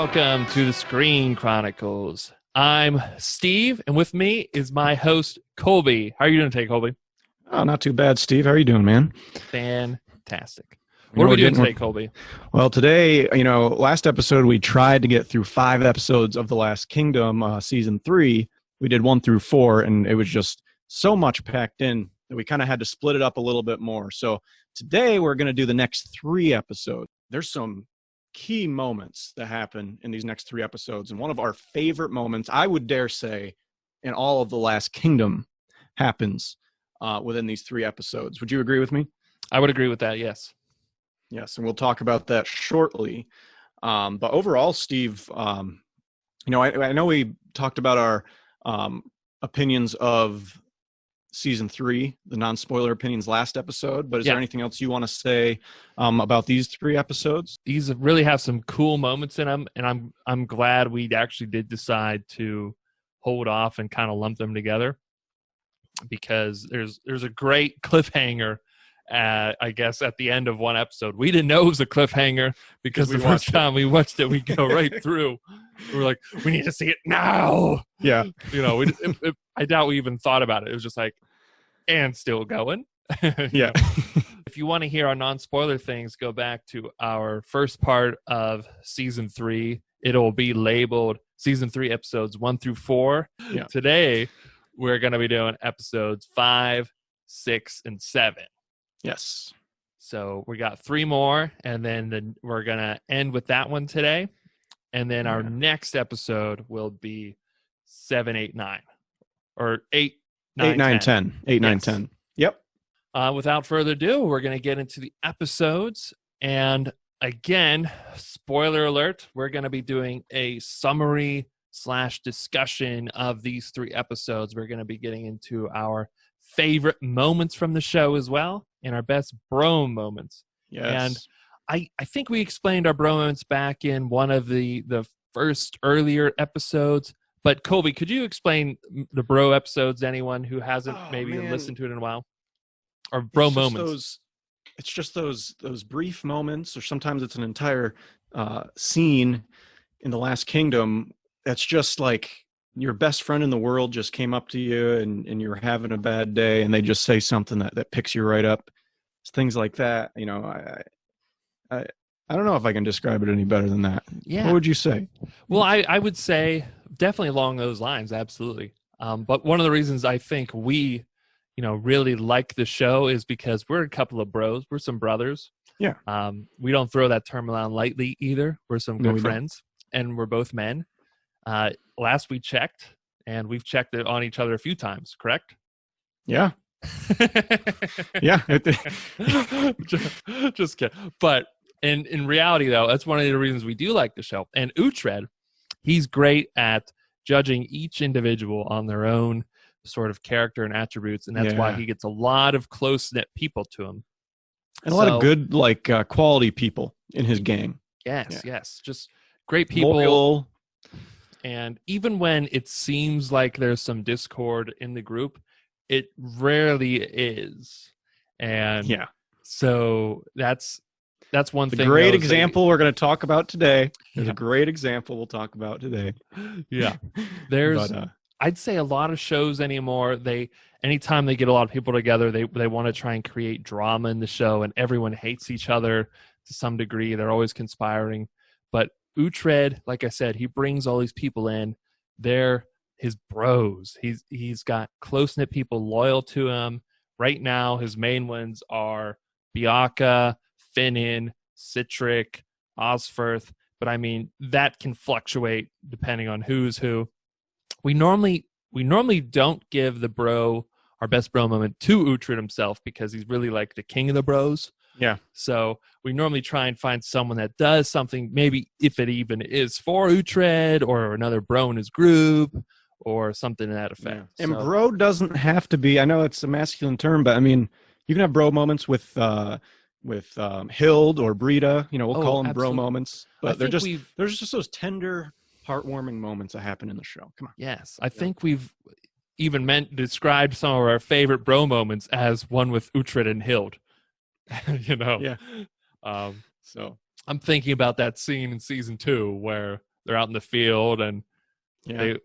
welcome to the Screen Chronicles. I'm Steve, and with me is my host, Colby. How are you doing today, Colby? Oh, not too bad, Steve. How are you doing, man? Fantastic. What are we doing today, Colby? Well, today, last episode we tried to get through 5 episodes of The Last Kingdom, season 3. We did 1 through 4, and it was just so much packed in that we kind of had to split it up a little bit more. So today we're going to do the next 3 episodes. There's some key moments that happen in these next 3 episodes, and one of our favorite moments, I would dare say, in all of The Last Kingdom happens within these 3 episodes. Would you agree with me? I would agree with that, yes. Yes, and we'll talk about that shortly. But overall, Steve, I know we talked about our opinions of season 3, the non-spoiler opinions last episode, but is there anything else you want to say about these 3 episodes? These really have some cool moments in them, and I'm glad we actually did decide to hold off and kind of lump them together, because there's a great cliffhanger I guess at the end of one episode. We didn't know it was a cliffhanger because the first time we watched it, we go right through. We were like, we need to see it now. Yeah. I doubt we even thought about it. It was just like, and still going. Yeah. If you want to hear our non-spoiler things, go back to our first part of season 3. It'll be labeled season 3 episodes 1 through 4. Yeah. Today, we're going to be doing episodes 5, 6, and 7. Yes. So we got 3 more, and then we're going to end with that one today. And then our next episode will be 7, 8, 9. Or 8, 9, 10. 8, 9, 10. Yep. Without further ado, we're going to get into the episodes. And again, spoiler alert, we're going to be doing a summary / discussion of these 3 episodes. We're going to be getting into our favorite moments from the show as well, and our best bro moments. Yes. And I think we explained our bro moments back in one of the first earlier episodes. But Colby, could you explain the bro episodes to anyone who hasn't listened to it in a while? Or bro moments. It's just those brief moments, or sometimes it's an entire scene in The Last Kingdom that's just like your best friend in the world just came up to you and you're having a bad day and they just say something that picks you right up. It's things like that. I don't know if I can describe it any better than that. Yeah. What would you say? Well, I would say definitely along those lines. Absolutely. But one of the reasons I think we, really like the show is because we're a couple of bros. We're some brothers. Yeah. We don't throw that term around lightly either. We're some good friends, and we're both men. Last we checked, and we've checked it on each other a few times, correct? Yeah. Yeah. Just kidding. But in reality, though, that's one of the reasons we do like the show. And Uhtred, he's great at judging each individual on their own sort of character and attributes, and that's why he gets a lot of close-knit people to him. And a lot of good, quality people in his gang. Yes. Just great people. Loyal. And even when it seems like there's some discord in the group, it rarely is. And so that's one thing. A great example we're going to talk about today. There's a great example we'll talk about today. Yeah. There's I'd say a lot of shows anymore, anytime they get a lot of people together, they want to try and create drama in the show, and everyone hates each other to some degree. They're always conspiring. But Uhtred, like I said, he brings all these people in. They're his bros. He's got close-knit people loyal to him. Right now, his main ones are Bianca, Finan, Citric, Osferth. But I mean, that can fluctuate depending on who's who. We normally don't give our best bro moment to Uhtred himself, because he's really like the king of the bros. Yeah. So we normally try and find someone that does something, maybe if it even is for Uhtred or another bro in his group or something to that effect. Yeah. And bro doesn't have to be, I know it's a masculine term, but I mean, you can have bro moments with Hild or Brita, we'll call them bro moments, but there's just those tender, heartwarming moments that happen in the show. Come on. Yes. I think we've even described some of our favorite bro moments as one with Uhtred and Hild. Yeah. So I'm thinking about that scene in season 2 where they're out in the field, and Yeah.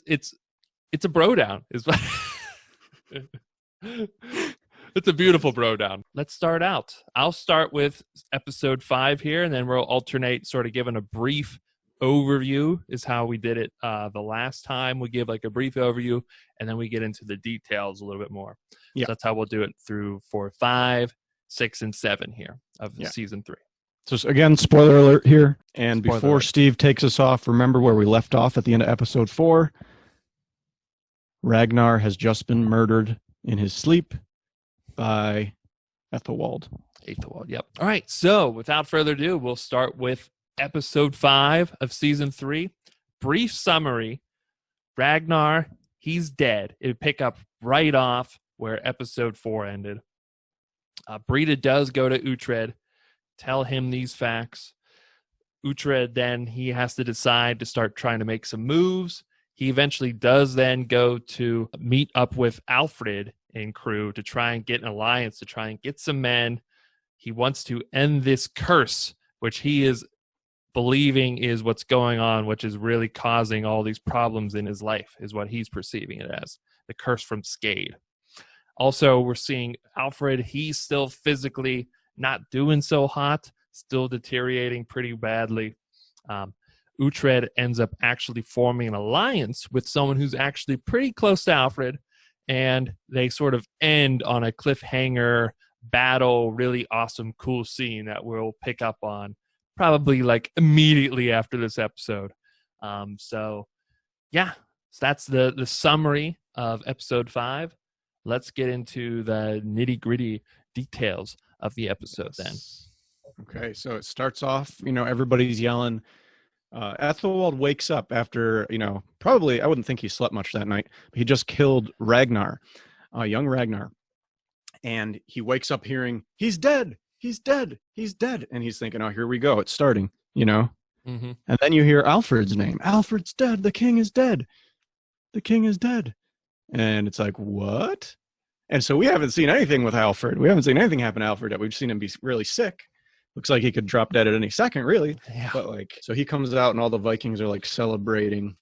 it's a bro down. It's a beautiful bro down. Let's start out. I'll start with episode 5 here, and then we'll alternate, sort of giving a brief overview is how we did it the last time. We give like a brief overview, and then we get into the details a little bit more. Yeah. So that's how we'll do it through 4, 5, 6, and 7 here of season 3. So again, spoiler alert here. And Spoiler before alert. Steve takes us off, remember where we left off at the end of episode 4. Ragnar has just been murdered in his sleep by Ethelwald. Yep. All right. So without further ado, we'll start with episode 5 of season 3. Brief summary. Ragnar, he's dead. It would pick up right off where episode 4 ended. Brita does go to Uhtred, tell him these facts. Uhtred, then he has to decide to start trying to make some moves. He eventually does then go to meet up with Alfred and crew to try and get an alliance, to try and get some men. He wants to end this curse, which he is believing is what's going on, which is really causing all these problems in his life, is what he's perceiving it as, the curse from Skade. Also, we're seeing Alfred, he's still physically not doing so hot, still deteriorating pretty badly. Uhtred ends up actually forming an alliance with someone who's actually pretty close to Alfred, and they sort of end on a cliffhanger battle, really awesome, cool scene that we'll pick up on probably like immediately after this episode. So that's the summary of episode 5. Let's get into the nitty-gritty details of the episode then. Okay, so it starts off, everybody's yelling. Ethelwald wakes up after, probably, I wouldn't think he slept much that night, but he just killed Ragnar, young Ragnar. And he wakes up hearing, he's dead, he's dead, he's dead. And he's thinking, oh, here we go, it's starting, Mm-hmm. And then you hear Alfred's name. Alfred's dead, the king is dead. The king is dead. And it's like, what? And so we haven't seen anything with Alfred. We haven't seen anything happen to Alfred yet. We've seen him be really sick. Looks like he could drop dead at any second, really. Yeah. But so he comes out and all the Vikings are celebrating.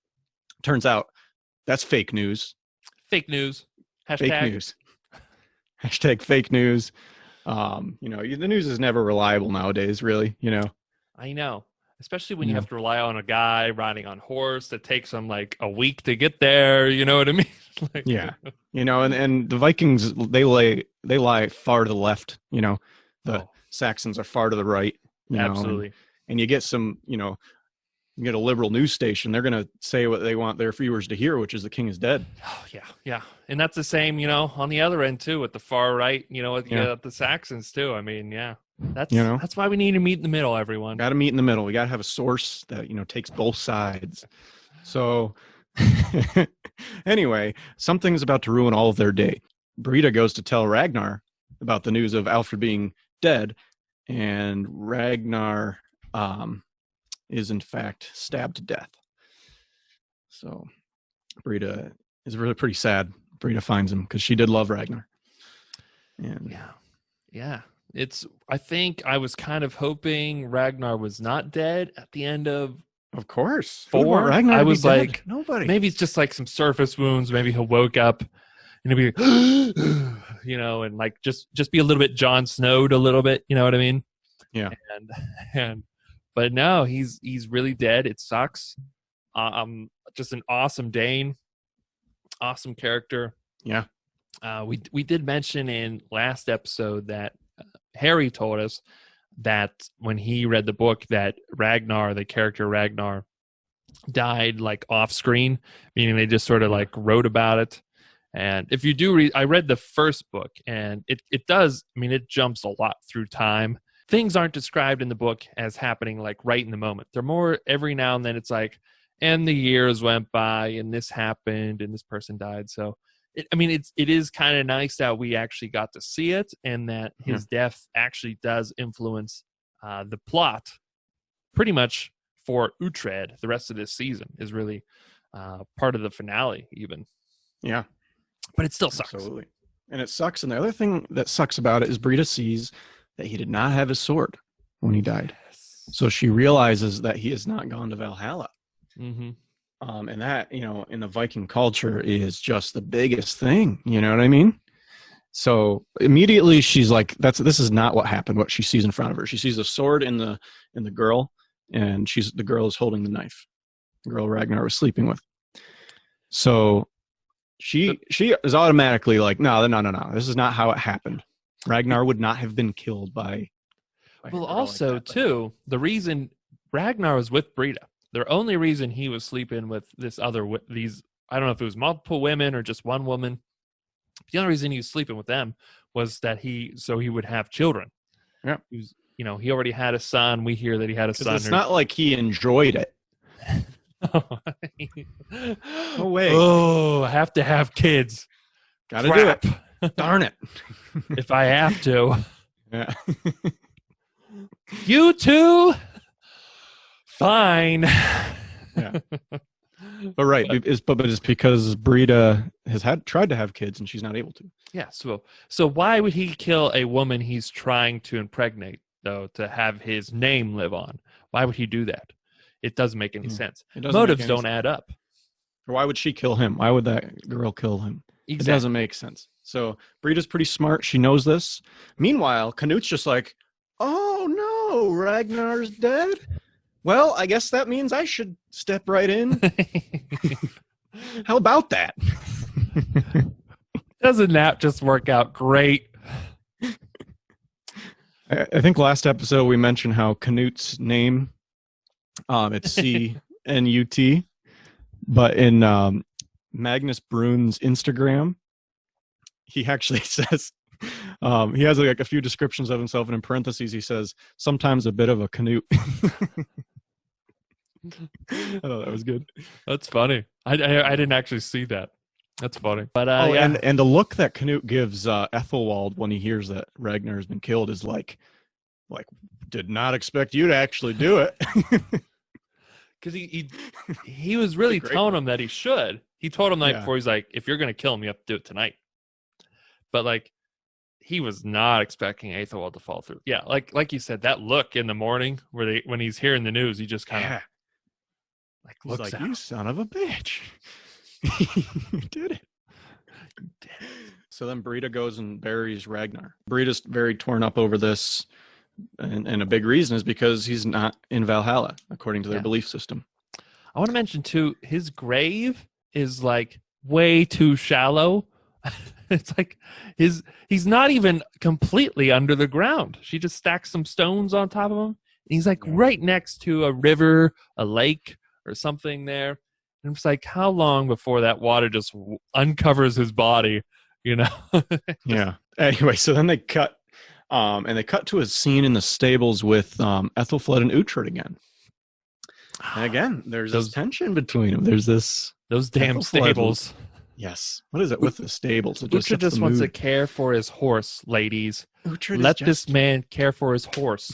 Turns out that's fake news. Fake news. Hashtag. Fake news. Hashtag fake news. The news is never reliable nowadays, really, I know. Especially when you have to rely on a guy riding on horse that takes him like a week to get there. You know what I mean? Yeah. And the Vikings, they lie far to the left. The Saxons are far to the right. Absolutely. And you get some, you get a liberal news station. They're going to say what they want their viewers to hear, which is the king is dead. Oh, yeah. And that's the same, on the other end too, with the far right, with the Saxons too. I mean, yeah. That's why we need to meet in the middle, everyone. Got to meet in the middle. We got to have a source that, takes both sides. So anyway, something's about to ruin all of their day. Brita goes to tell Ragnar about the news of Alfred being dead, and Ragnar is in fact stabbed to death. So Brita is really pretty sad. Brita finds him because she did love Ragnar. And yeah. I think I was kind of hoping Ragnar was not dead at the end of course 4. Ragnar I was like, nobody. Maybe it's just like some surface wounds. Maybe he'll woke up and he'll be, and like just be a little bit Jon Snowed a little bit. You know what I mean? Yeah. But no, he's really dead. It sucks. Just an awesome Dane, awesome character. Yeah. We did mention in last episode that Harry told us that when he read the book that Ragnar, the character Ragnar, died like off screen, meaning they just sort of like wrote about it. And if you do read, I read the first book, and it does, it jumps a lot through time. Things aren't described in the book as happening like right in the moment. They're more every now and then it's like, and the years went by and this happened and this person died. So it is kind of nice that we actually got to see it, and that his death actually does influence the plot pretty much for Uhtred. The rest of this season is really part of the finale even. Yeah. But it still sucks. Absolutely. And it sucks. And the other thing that sucks about it is Brita sees that he did not have his sword when he died. So she realizes that he has not gone to Valhalla. Mm-hmm. And that, in the Viking culture is just the biggest thing. You know what I mean? So immediately she's like, this is not what happened, what she sees in front of her. She sees a sword in the girl, and the girl is holding the knife. The girl Ragnar was sleeping with. So she is automatically like, no, this is not how it happened. Ragnar would not have been killed by well, also like too, the reason Ragnar was with Brita, the only reason he was sleeping with these, I don't know if it was multiple women or just one woman. The only reason he was sleeping with them was that he would have children. Yeah. He already had a son. We hear that he had a son. It's not like he enjoyed it. No way. Oh, I have to have kids. Gotta do it. Darn it. If I have to. Yeah. You too? Fine. Yeah. But right, but it's because Brita has tried to have kids and she's not able to. Yeah, so why would he kill a woman he's trying to impregnate, though, to have his name live on? Why would he do that? It doesn't make any sense. Motives don't add up. Or why would she kill him? Why would that girl kill him? Exactly. It doesn't make sense. So Brita's pretty smart. She knows this. Meanwhile, Canut's just like, oh no, Ragnar's dead? Well, I guess that means I should step right in. How about that? Doesn't that just work out great? I think last episode we mentioned how Canut's name, it's C-N-U-T, but in Magnus Brune's Instagram, he actually says, he has like a few descriptions of himself, and in parentheses he says, sometimes a bit of a Canute. I thought that was good. That's funny. I didn't actually see that. That's funny. But yeah. and the look that Canute gives Ethelwald when he hears that Ragnar has been killed is like did not expect you to actually do it. Because he was really telling him that he should. He told him the night before, he's like, if you're gonna kill him, you have to do it tonight. But like, he was not expecting Ethelwald to fall through. Yeah, like you said, that look in the morning when he's hearing the news, he just kind of looks like, you son of a bitch. You did it. So then Brita goes and buries Ragnar. Brita's very torn up over this, and a big reason is because he's not in Valhalla, according to their belief system. I want to mention too, his grave is like way too shallow. It's like he's not even completely under the ground. She just stacks some stones on top of him. And he's like right next to a river, a lake, or something there. And it's like, how long before that water just uncovers his body, Yeah. Anyway, so then they cut, and they cut to a scene in the stables with Ethelfled and Uhtred again. And again, there's this tension between them. There's those damn stables. Yes. What is it with the stables? Uhtred just wants to care for his horse, ladies. Let this man care for his horse.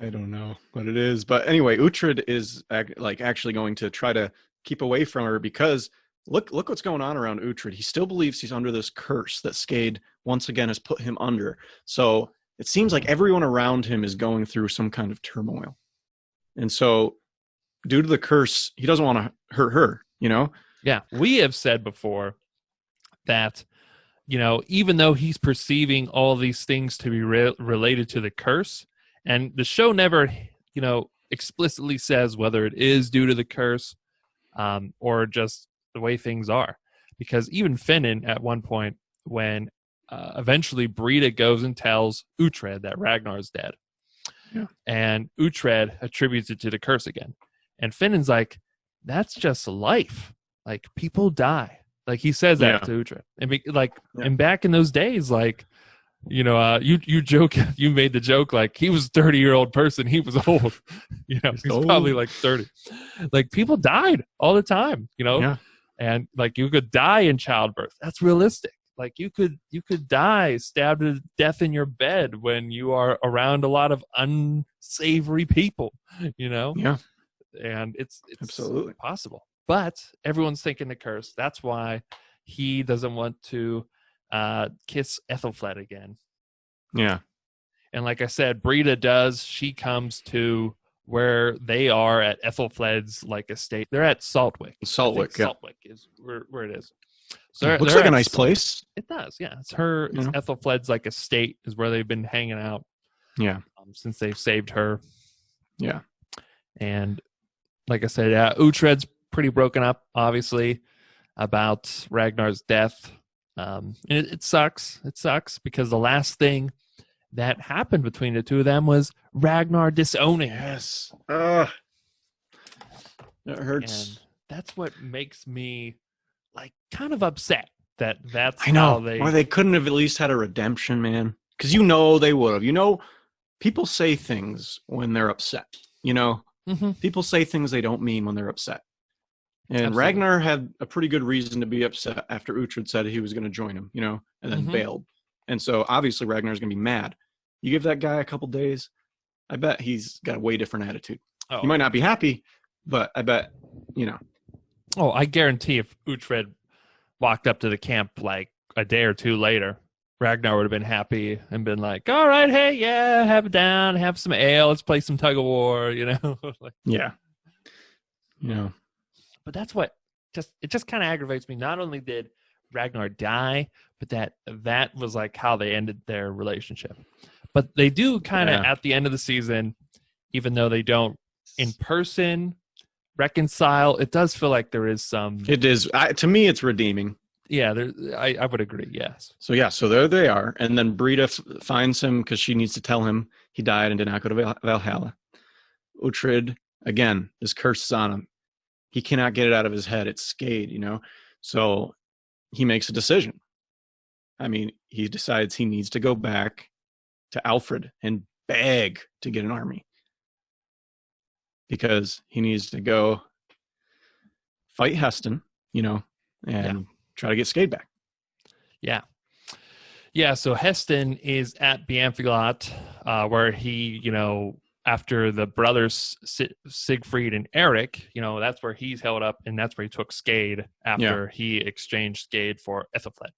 I don't know what it is. But anyway, Uhtred is actually going to try to keep away from her because look what's going on around Uhtred. He still believes he's under this curse that Skade once again has put him under. So it seems like everyone around him is going through some kind of turmoil. And so due to the curse, he doesn't want to hurt her, Yeah, we have said before that, even though he's perceiving all these things to be related to the curse, and the show never, explicitly says whether it is due to the curse or just the way things are. Because even Finan, at one point, when eventually Brita goes and tells Uhtred that Ragnar's dead, and Uhtred attributes it to the curse again. And Finan's like, that's just life. Like, people die. Like, he says that to Uhtred. And back in those days, you joke, you made the joke, like, he was a 30-year-old person. He was old. He's probably like 30. Like, people died all the time, and like, you could die in childbirth. That's realistic. Like, you could die stabbed to death in your bed when you are around a lot of unsavory people, Yeah. And it's absolutely possible. But everyone's thinking the curse. That's why he doesn't want to kiss Ethelfled again. Yeah. And like I said, Brita does. She comes to where they are at Ethelfled's like estate. They're at Saltwick. Saltwick, yeah. Saltwick is where it is. So looks like a nice place. It does, yeah. It's Ethelfled's like estate is where they've been hanging out. Yeah. Since they've saved her. Yeah. And like I said, Uhtred's pretty broken up, obviously, about Ragnar's death. And it sucks. It sucks because the last thing that happened between the two of them was Ragnar disowning. Yes. That hurts. And that's what makes me like kind of upset that's I know. how Or they couldn't have at least had a redemption, man. Because you know they would have. You know, people say things when they're upset. You know, people say things they don't mean when they're upset. And Absolutely. Ragnar had a pretty good reason to be upset after Uhtred said he was going to join him, you know, and then bailed. And so obviously Ragnar's going to be mad. You give that guy a couple days, I bet he's got a way different attitude. He might not be happy, but I bet, you know. Oh, I guarantee if Uhtred walked up to the camp like a day or two later, Ragnar would have been happy and been like, all right, hey, yeah, have it down, have some ale, let's play some tug of war, you know? Like, yeah. You know. But that's what it just kind of aggravates me. Not only did Ragnar die, but that was like how they ended their relationship. But they do kind of at the end of the season, even though they don't in person reconcile, it does feel like there is some. It is. To me, it's redeeming. Yeah, I would agree. Yes. So there they are, and then Brita finds him because she needs to tell him he died and did not go to Valhalla. Uhtred again, his curse is on him. He cannot get it out of his head. It's Skade, you know. So he makes a decision. I mean, he decides he needs to go back to Alfred and beg to get an army because he needs to go fight Heston, you know, and try to get Skade back. Yeah. Yeah, so Heston is at Bianfiglot, where he, you know, after the brothers Siegfried and Eric, you know, that's where he's held up, and that's where he took Skade after he exchanged Skade for Ethelfled.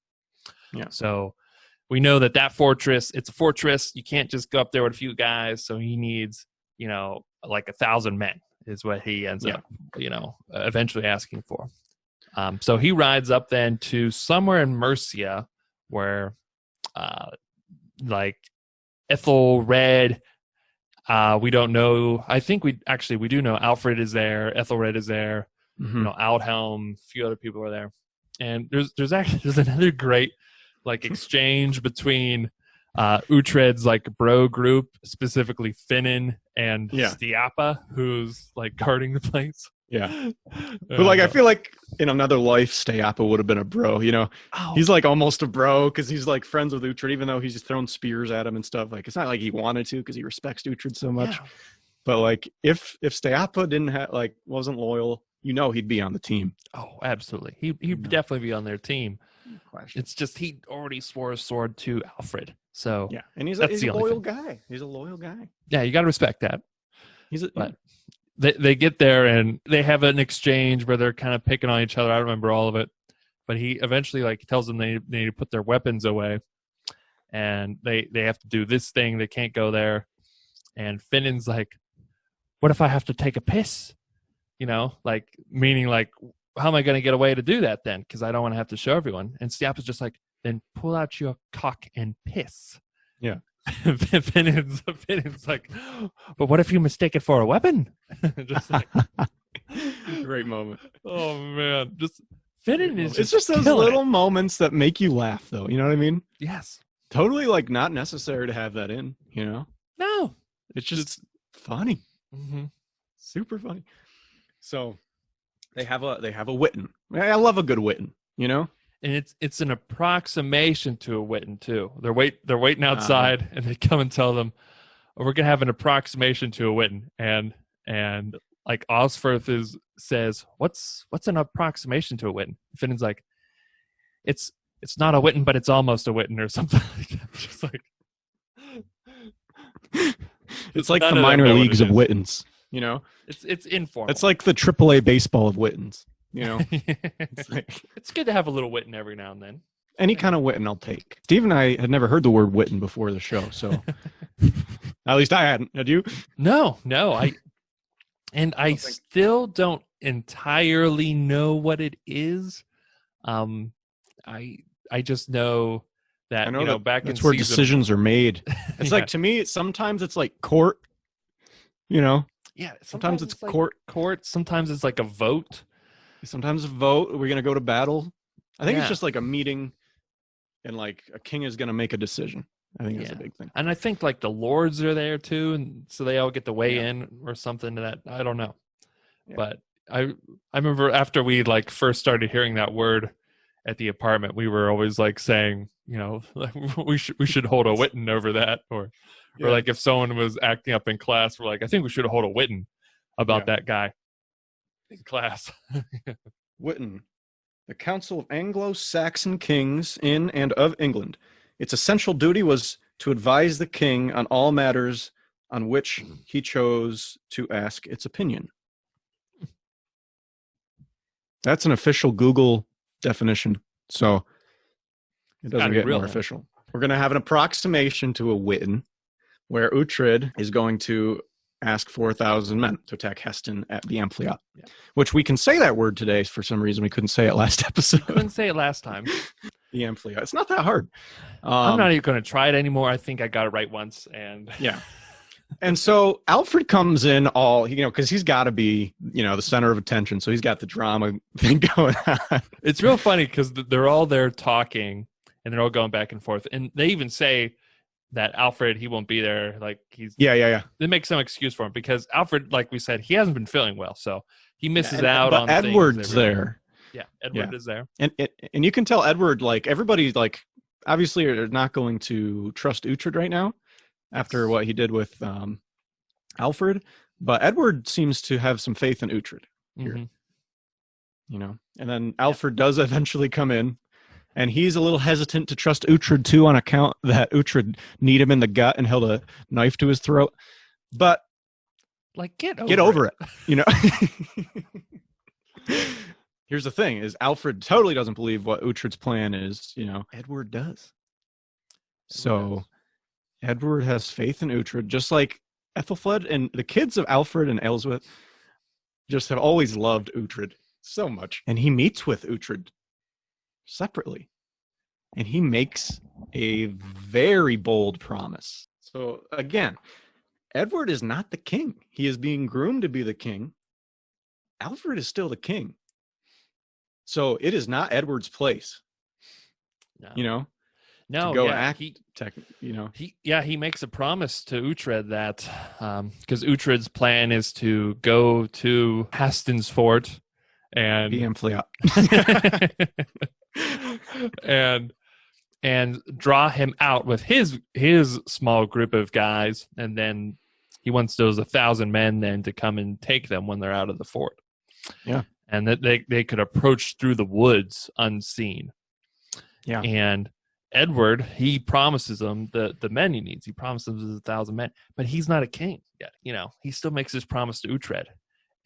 Yeah. So we know that fortress, it's a fortress. You can't just go up there with a few guys. So he needs, you know, like 1,000 men is what he ends up, you know, eventually asking for. So he rides up then to somewhere in Mercia where, like Ethelred, we don't know. I think we do know Alfred is there. Ethelred is there. You know, Aldhelm, a few other people are there. And there's another great like exchange between Uhtred's like bro group, specifically Finan and Stiapa, who's like guarding the place. Yeah. But like I feel like in another life Stiapa would have been a bro, you know. He's like almost a bro because he's like friends with Uhtred, even though he's just throwing spears at him and stuff. Like it's not like he wanted to because he respects Uhtred so much. Yeah. But like if Stiapa didn't have like wasn't loyal, you know he'd be on the team. Oh, absolutely. He'd definitely be on their team. It's just he already swore a sword to Alfred. So yeah, and he's a loyal guy. He's a loyal guy. Yeah, you got to respect that. They get there and they have an exchange where they're kind of picking on each other. I don't remember all of it, but he eventually like tells them they need to put their weapons away, and they have to do this thing. They can't go there, and Finan's like, "What if I have to take a piss?" You know, like meaning like, how am I going to get away to do that then? Because I don't want to have to show everyone. And Stiapa's just like, then pull out your cock and piss. Yeah. Finan's like, but what if you mistake it for a weapon? Just like, great moment. Oh man, just Finan is. It's just those little moments that make you laugh, though. You know what I mean? Yes. Totally, like not necessary to have that in. You know? No, it's just funny. Super funny. So they have a Witten. I love a good Witten. You know? And it's an approximation to a Witten too. They're waiting outside, and they come and tell them, oh, "We're gonna have an approximation to a Witten." And like Osferth says, "What's an approximation to a Witten?" Finan's like, "It's not a Witten, but it's almost a Witten," or something like that. Just like it's like the minor leagues of Wittens. You know, it's informal. It's like the AAA baseball of Wittens. You know, it's good to have a little Witten every now and then. Any kind of Witten I'll take. Steve and I had never heard the word Witten before the show, so at least I hadn't. Had you? No. I still don't entirely know what it is. I just know that, I know that back that's in where season, decisions are made. It's Yeah. like, to me, sometimes it's like court. Yeah, sometimes it's like court. sometimes it's like a vote. Sometimes a vote. We're gonna go to battle. I think it's Yeah. just like a meeting, and like a king is gonna make a decision. I think that's a big thing. And I think like the lords are there too, and so they all get to weigh Yeah. in or something to that. I don't know. Yeah. But I remember after we like first started hearing that word at the apartment, we were always like saying, like, we should hold a Witten over that, or like if someone was acting up in class, we're like, I think we should hold a Witten about that guy in class. Witten, the Council of Anglo-Saxon Kings in and of England. Its essential duty was to advise the king on all matters on which he chose to ask its opinion. That's an official Google definition, so it doesn't get more official. We're going to have an approximation to a Witten, where Uhtred is going to ask 4,000 men to attack Heston at the Amphiot, which we can say that word today. For some reason, we couldn't say it last episode. Couldn't say it last time. The Amphiot. It's not that hard. I'm not even going to try it anymore. I think I got it right once, and And so Alfred comes in all, because he's got to be, the center of attention. So he's got the drama thing going on. It's real funny because they're all there talking, and they're all going back and forth, and they even say that Alfred, he won't be there. Like he's They make some excuse for him because Alfred, like we said, he hasn't been feeling well, so he misses out on. But Edward's there. Yeah, Edward is there, and you can tell Edward, like, everybody, like, obviously are not going to trust Uhtred right now after what he did with Alfred, but Edward seems to have some faith in Uhtred here. And then Alfred does eventually come in. And he's a little hesitant to trust Uhtred, too, on account that Uhtred kneed him in the gut and held a knife to his throat. But, like, get over it. Here's the thing, is Alfred totally doesn't believe what Uhtred's plan is. Edward does. Edward has faith in Uhtred, just like Ethelfled. And the kids of Alfred and Ealhswith just have always loved Uhtred so much. And he meets with Uhtred separately, and he makes a very bold promise. So again, Edward is not the king. He is being groomed to be the king. Alfred is still the king. So it is not Edward's place. No, to go act. He makes a promise to Uhtred that because Uhtred's plan is to go to Hastin's fort and the Amphiot. and draw him out with his small group of guys, and then he wants those 1,000 men then to come and take them when they're out of the fort. And that they could approach through the woods unseen. And Edward, he promises them the men he needs. He promises them 1,000 men, but he's not a king yet. He still makes his promise to Uhtred.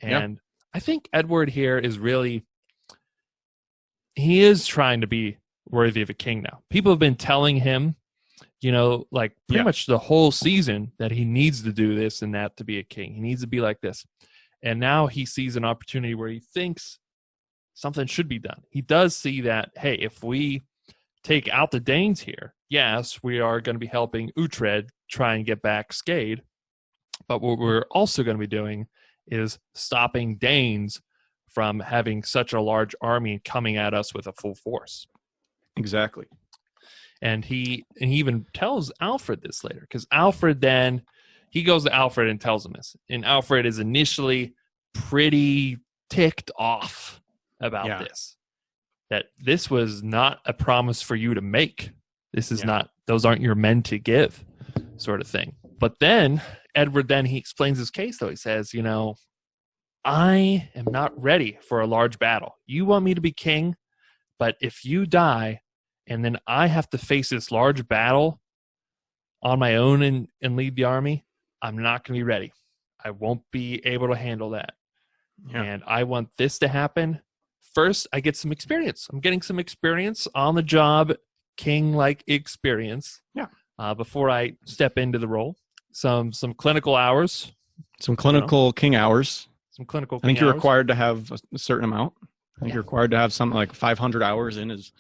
And I think Edward here is really, he is trying to be worthy of a king now. People have been telling him, like pretty much the whole season, that he needs to do this and that to be a king. He needs to be like this. And now he sees an opportunity where he thinks something should be done. He does see that, hey, if we take out the Danes here, yes, we are going to be helping Uhtred try and get back Skade. But what we're also going to be doing is stopping Danes from having such a large army coming at us with a full force. Exactly. And he even tells Alfred this later, because Alfred then, he goes to Alfred and tells him this. And Alfred is initially pretty ticked off about this. That this was not a promise for you to make. This is not, those aren't your men to give, sort of thing. But then, Edward, he explains his case, though. He says, I am not ready for a large battle. You want me to be king, but if you die, and then I have to face this large battle on my own and lead the army, I'm not going to be ready. I won't be able to handle that. And I want this to happen first I get some experience. I'm getting some experience on the job, king-like experience. Yeah. Before I step into the role, some clinical hours. Some clinical king hours. Some clinical. I think king you're hours. required to have a certain amount. I think you're required to have something like 500 hours in his,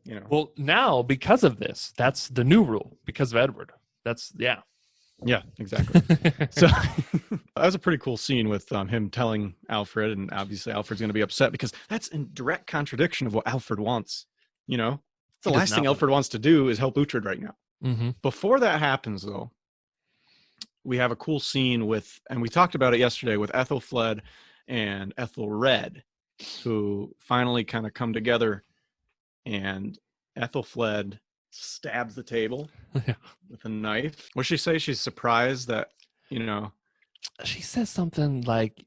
you know. Well, now because of this, that's the new rule because of Edward. That's Yeah, exactly. So that was a pretty cool scene with him telling Alfred, and obviously Alfred's going to be upset because that's in direct contradiction of what Alfred wants. You know, the last thing Alfred wants to do is help Uhtred right now. Mm-hmm. Before that happens, though, we have a cool scene with, and we talked about it yesterday, with Ethelfled and Ethelred, who finally kind of come together, and Ethelfled stabs the table with a knife. What'd she say? She's surprised that, you know. She says something like,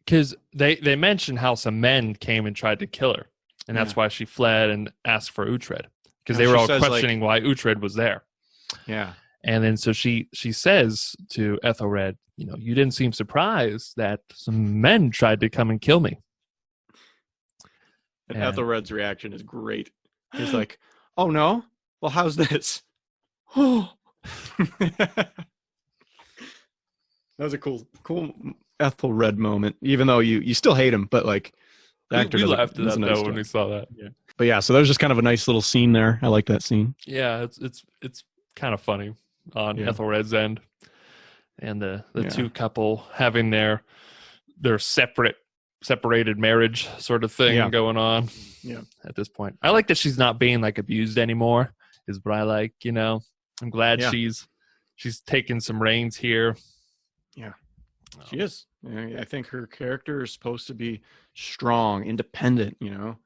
because they mentioned how some men came and tried to kill her, and that's why she fled and asked for Uhtred, because they were all questioning why Uhtred was there. Yeah. And then so she says to Ethelred, you know, you didn't seem surprised that some men tried to come and kill me. And Ethelred's reaction is great. He's like, oh no? Well, how's this? Oh. That was a cool Ethelred moment, even though you still hate him, but like the actor we laughed at that though when we saw that. Yeah. But yeah, so there's just kind of a nice little scene there. I like that scene. Yeah, it's kind of funny on Ethelred's end. And the two couple having their separated marriage sort of thing going on at this point. I like that she's not being like abused anymore, is what I like, you know. I'm glad she's taking some reins here. Yeah. She is. I think her character is supposed to be strong, independent, you know.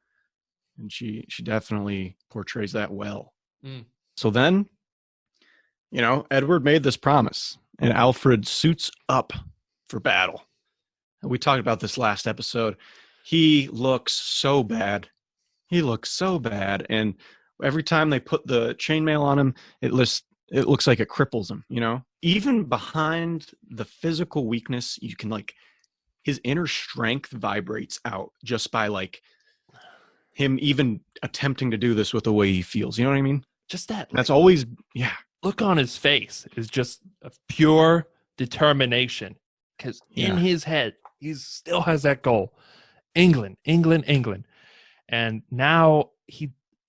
And she definitely portrays that well. Mm. So then, you know, Edward made this promise, and Alfred suits up for battle. We talked about this last episode. He looks so bad. And every time they put the chainmail on him, it looks like it cripples him, you know? Even behind the physical weakness, you can like, his inner strength vibrates out just by like him even attempting to do this with the way he feels. You know what I mean? Just that. That's always, look on his face is just a pure determination, because in his head, he still has that goal. England. And now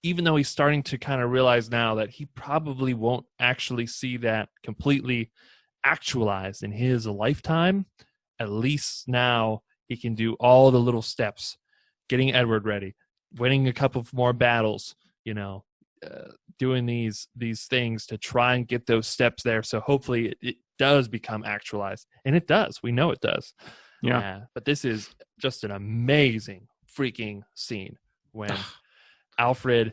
even though he's starting to kind of realize now that he probably won't actually see that completely actualized in his lifetime, at least now he can do all the little steps, getting Edward ready, winning a couple of more battles, you know, doing these things to try and get those steps there. So hopefully it does become actualized. And it does. We know it does. Yeah. But this is just an amazing freaking scene when Alfred,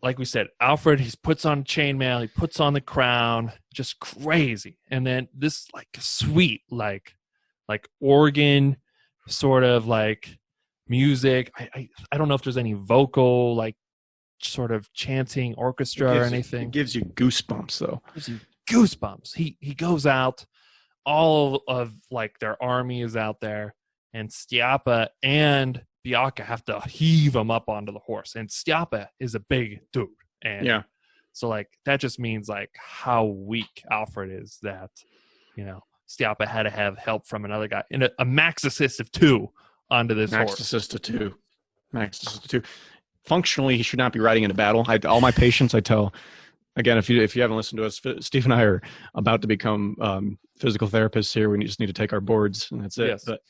like we said, he puts on chainmail, he puts on the crown, just crazy. And then this like sweet, like organ sort of like music. I don't know if there's any vocal, like sort of chanting orchestra or anything. It gives you goosebumps though. It gives you goosebumps. He goes out, all of like their army is out there, and Stiapa and Bianca have to heave him up onto the horse. And Stiapa is a big dude. And so like that just means like how weak Alfred is, that, you know, Stiapa had to have help from another guy. And a max assist of 2 onto this horse. Max assist of 2. Functionally, he should not be riding into battle. All my patients, I tell, again, if you haven't listened to us, Steve and I are about to become physical therapists here. We just need to take our boards, and that's it. Yes. But,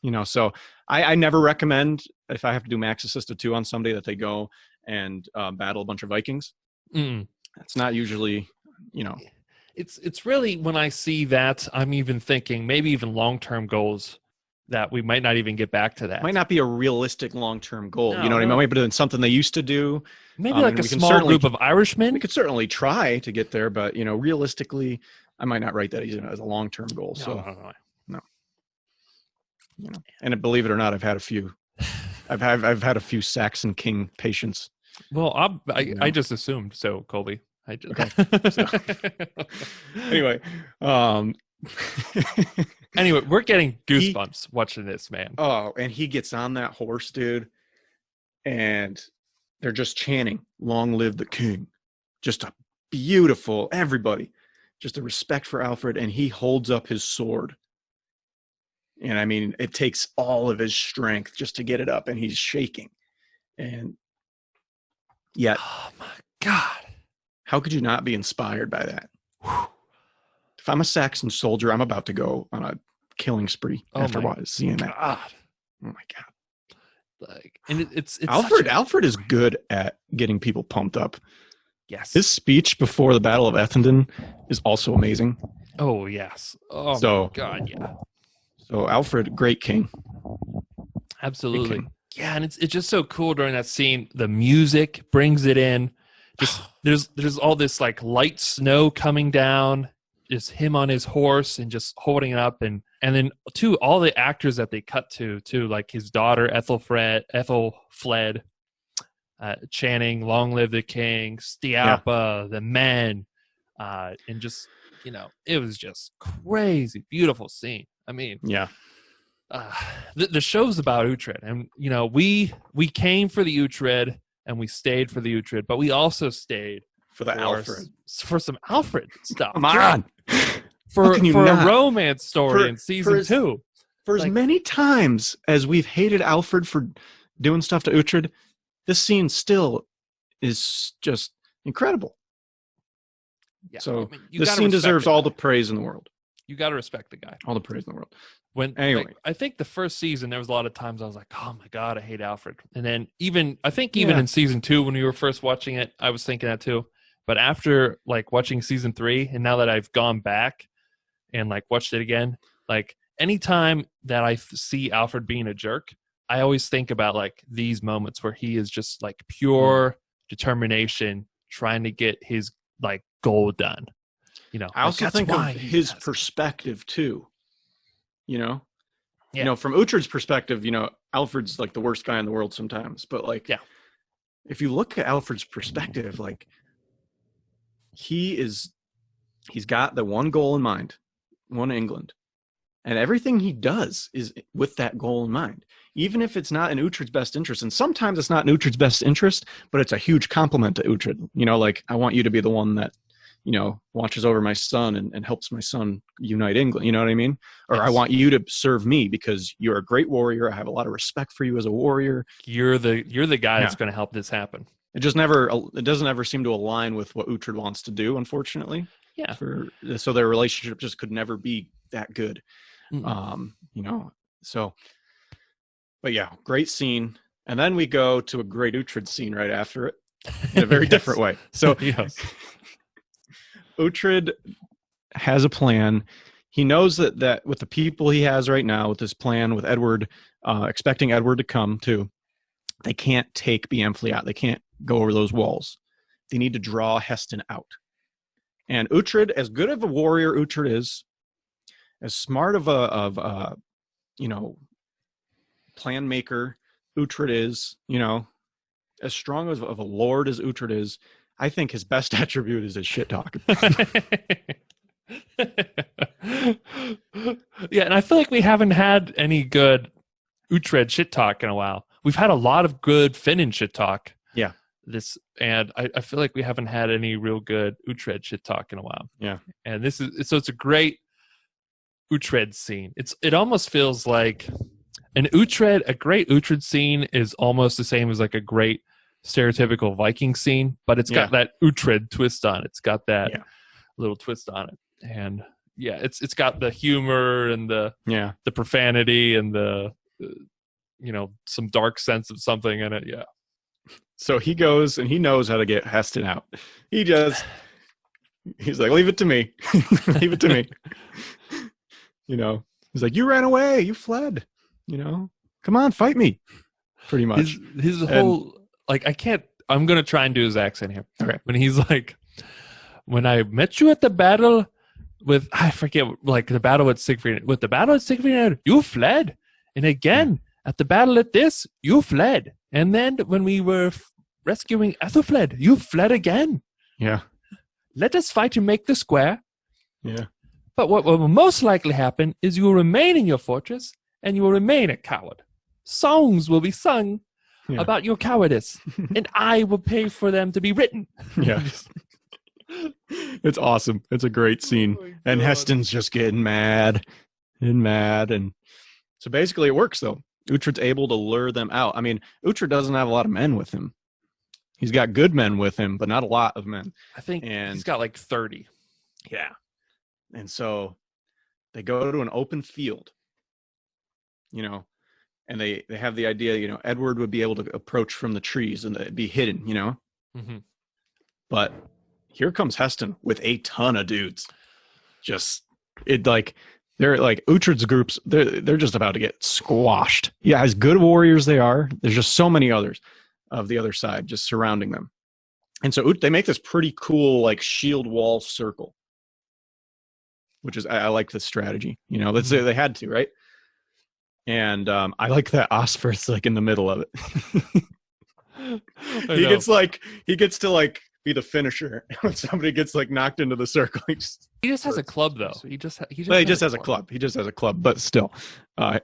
you know, so I never recommend, if I have to do max assist of 2 on somebody, that they go and battle a bunch of Vikings. It's not usually, you know. It's really, when I see that, I'm even thinking maybe even long-term goals that we might not even get back to that. Might not be a realistic long-term goal. You know what I mean? Maybe doing something they used to do. Maybe like a small group of Irishmen. We could certainly try to get there, but, you know, realistically, I might not write that as a long-term goal. No. You know, and believe it or not, I've had a few. I've had a few Saxon king patients. Well, I just assumed so, Colby. Okay. So, anyway, Anyway, we're getting goosebumps watching this, man. Oh, and he gets on that horse, dude, and they're just chanting, "Long live the king." Just a beautiful, everybody, just a respect for Alfred, and he holds up his sword. And I mean, it takes all of his strength just to get it up, and he's shaking. And yet, oh my God, how could you not be inspired by that? If I'm a Saxon soldier, I'm about to go on a killing spree after seeing that. God. Oh my God! Like, and it's Alfred is good at getting people pumped up. Yes, his speech before the Battle of Ethandun is also amazing. Oh yes. Oh my God, yeah. So Alfred, great king. Absolutely. King. Yeah, and it's just so cool during that scene. The music brings it in. Just there's all this like light snow coming down. Just him on his horse and just holding it up, and then too all the actors that they cut to like his daughter Ethelfled, chanting "Long live the king," Stiapa, the men, and just it was just crazy, beautiful scene. I mean, yeah. The show's about Uhtred, and we came for the Uhtred and we stayed for the Uhtred, but we also stayed for the Alfred, for some Alfred stuff. Come on, for a romance story in season 2. For as many times as we've hated Alfred for doing stuff to Uhtred, this scene still is just incredible. Yeah, so this scene deserves all the praise in the world. You got to respect the guy. All the praise in the world. Anyway, I think the first season there was a lot of times I was like, "Oh my God, I hate Alfred." And then even in season 2 when we were first watching it, I was thinking that too. But after like watching season 3, and now that I've gone back and like watched it again, like anytime that I see Alfred being a jerk, I always think about like these moments where he is just like pure determination, trying to get his like goal done. I also think of his perspective too. From Uhtred's perspective, Alfred's like the worst guy in the world sometimes. But like, if you look at Alfred's perspective, like he's got the one goal in mind, one England, and everything he does is with that goal in mind. Even if it's not in Uhtred's best interest, and sometimes it's not in Uhtred's best interest, but it's a huge compliment to Uhtred. Like I want you to be the one that watches over my son and helps my son unite England. You know what I mean? Or yes. I want you to serve me because you're a great warrior. I have a lot of respect for you as a warrior. You're the guy that's going to help this happen. It doesn't ever seem to align with what Uhtred wants to do, unfortunately. Yeah. So their relationship just could never be that good. Mm-hmm. But yeah, great scene. And then we go to a great Uhtred scene right after it in a very different way. So yes. Uhtred has a plan. He knows that with the people he has right now, with this plan, with Edward, expecting Edward to come too, they can't take Beamfleot. They can't go over those walls. They need to draw Heston out. And Uhtred, as good of a warrior Uhtred is, as smart of a plan maker Uhtred is, as strong of a lord as Uhtred is, I think his best attribute is his shit talk. Yeah, and I feel like we haven't had any good Uhtred shit talk in a while. We've had a lot of good Finnan shit talk. Yeah. I feel like we haven't had any real good Uhtred shit talk in a while. Yeah. And it's a great Uhtred scene. It almost feels like a great Uhtred scene is almost the same as like a great stereotypical Viking scene, but it's got that Uhtred twist on it. It's got that little twist on it. And it's got the humor and the profanity and the some dark sense of something in it. Yeah. So he goes and he knows how to get Heston out. He's like, leave it to me. Leave it to me. He's like, you ran away, you fled, come on, fight me. Pretty much. His whole I'm going to try and do his accent here. Okay. When he's like, when I met you at the battle with, I forget, like the battle with Siegfried. With the battle at Siegfried, you fled. And again, at the battle at this, you fled. And then when we were rescuing Ethelfled, you fled again. Yeah. Let us fight to make the square. Yeah. But what will most likely happen is you will remain in your fortress and you will remain a coward. Songs will be sung about your cowardice, and I will pay for them to be written. Yeah. It's awesome. It's a great scene. And Heston's just getting mad. And so basically it works, though. Uhtred's able to lure them out. I mean, Uhtred doesn't have a lot of men with him. He's got good men with him, but not a lot of men. I think he's got like 30. Yeah. And so they go to an open field, and they have the idea, Edward would be able to approach from the trees and be hidden, Mm-hmm. But here comes Heston with a ton of dudes. They're like Uhtred's groups, they're just about to get squashed. Yeah, as good warriors they are, there's just so many others of the other side just surrounding them. And so they make this pretty cool like shield wall circle, which is, I like this strategy. Let's say they had to, right? And I like that Osferth's like in the middle of it. He gets to like be the finisher when somebody gets like knocked into the circle. He just has a club though. He just has a club. He just has a club, but still,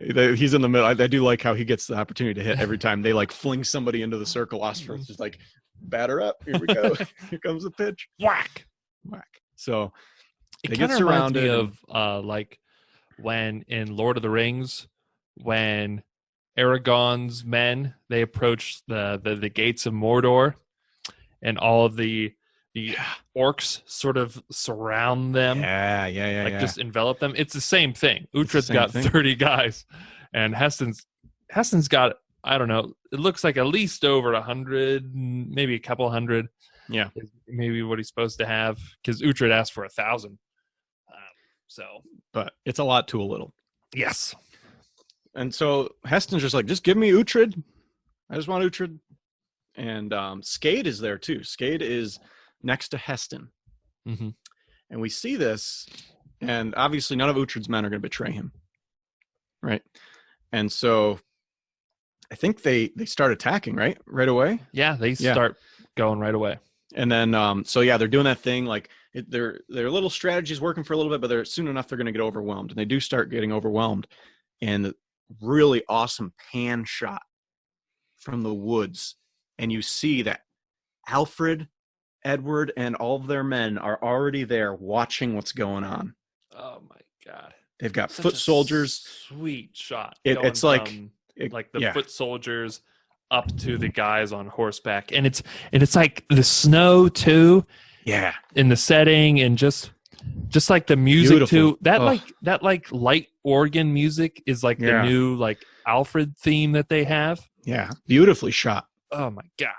he's in the middle. I do like how he gets the opportunity to hit every time they like fling somebody into the circle. Osferth's just like, batter up. Here we go. Here comes the pitch. Whack. So it kind of reminds me of like when in Lord of the Rings, when Aragorn's men, they approach the gates of Mordor, and all of the orcs sort of surround them. Just envelop them. It's the same thing. Uhtred's got 30 guys, and Heston's got, I don't know, it looks like at least over 100, maybe a couple hundred. Yeah, maybe what he's supposed to have, because Uhtred asked for 1,000. But it's a lot to a little. Yes. And so Heston's just like, just give me Uhtred. I just want Uhtred. And Skade is there too. Skade is next to Heston. Mm-hmm. And we see this, and obviously none of Uhtred's men are going to betray him. Right? And so I think they start attacking, right away? Yeah, they start going right away. And then, they're doing that thing, like their little strategy's working for a little bit, but soon enough they're going to get overwhelmed. And they do start getting overwhelmed. And really awesome pan shot from the woods. And you see that Alfred, Edward, and all of their men are already there watching what's going on. Oh my God. They've got foot soldiers. Sweet shot. It's like the foot soldiers up to the guys on horseback. And it's like the snow too. Yeah. In the setting, and just like the music beautiful. Too. That light organ music is like the new like Alfred theme that they have. Yeah. Beautifully shot. Oh my God.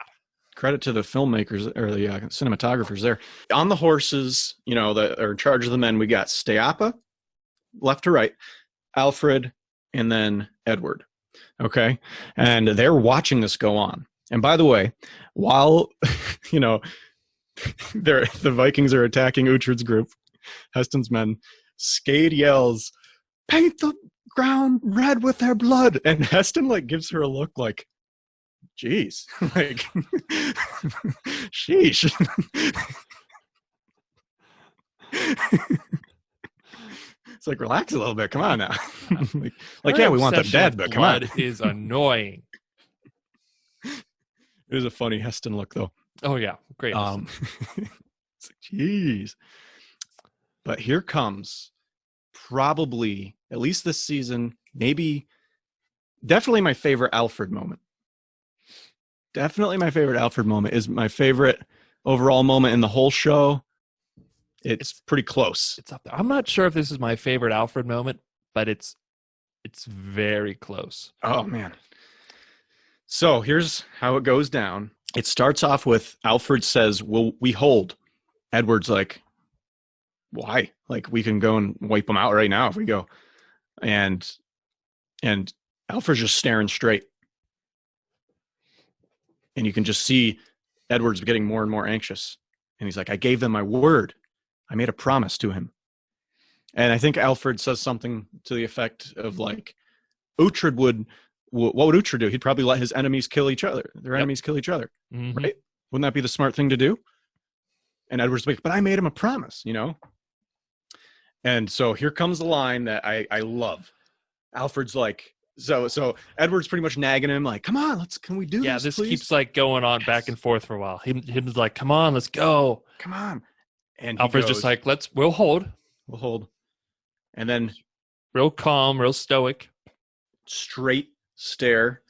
Credit to the filmmakers or the cinematographers there. On the horses, that are in charge of the men, we got Steapa, left to right, Alfred, and then Edward. Okay. And they're watching this go on. And by the way, while, the Vikings are attacking Uhtred's group, Heston's men, Skade yells, "Paint the ground red with their blood." And Heston gives her a look like, geez, sheesh. It's like, relax a little bit. Come on now. we want them dead, but come on. Blood is annoying. It was a funny Heston look, though. Oh yeah, great. It's like, geez. But here comes probably, at least this season, definitely my favorite Alfred moment. Definitely my favorite Alfred moment is my favorite overall moment in the whole show. It's pretty close. It's up there. I'm not sure if this is my favorite Alfred moment, but it's very close. Oh man. So here's how it goes down. It starts off with Alfred says, "Will we hold?" Edward's like, "Why? We can go and wipe them out right now if we go." And Alfred's just staring straight. And you can just see Edward's getting more and more anxious. And he's like, "I gave them my word. I made a promise to him." And I think Alfred says something to the effect of Uhtred what would Uhtred do? He'd probably let his enemies kill each other. Their enemies kill each other, mm-hmm. right? Wouldn't that be the smart thing to do? And Edward's like, "But I made him a promise, And so here comes the line that I love. Alfred's like, so Edward's pretty much nagging him, like, come on, can we do this, this please? keeps like going on back and forth for a while. Him's like, come on, let's go. Come on. And Alfred's just like, we'll hold. And then real calm, real stoic. Straight stare.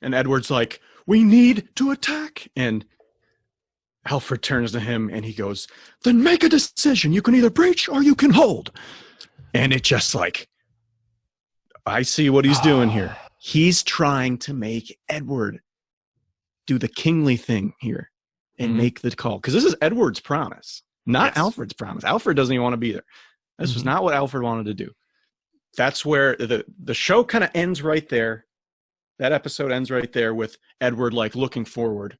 And Edward's like, we need to attack. And Alfred turns to him and he goes, then make a decision. You can either breach or you can hold. And it just like, I see what he's doing here. He's trying to make Edward do the kingly thing here and make the call. Because this is Edward's promise, not Alfred's promise. Alfred doesn't even want to be there. This was not what Alfred wanted to do. That's where the show kind of ends right there. That episode ends right there with Edward like looking forward.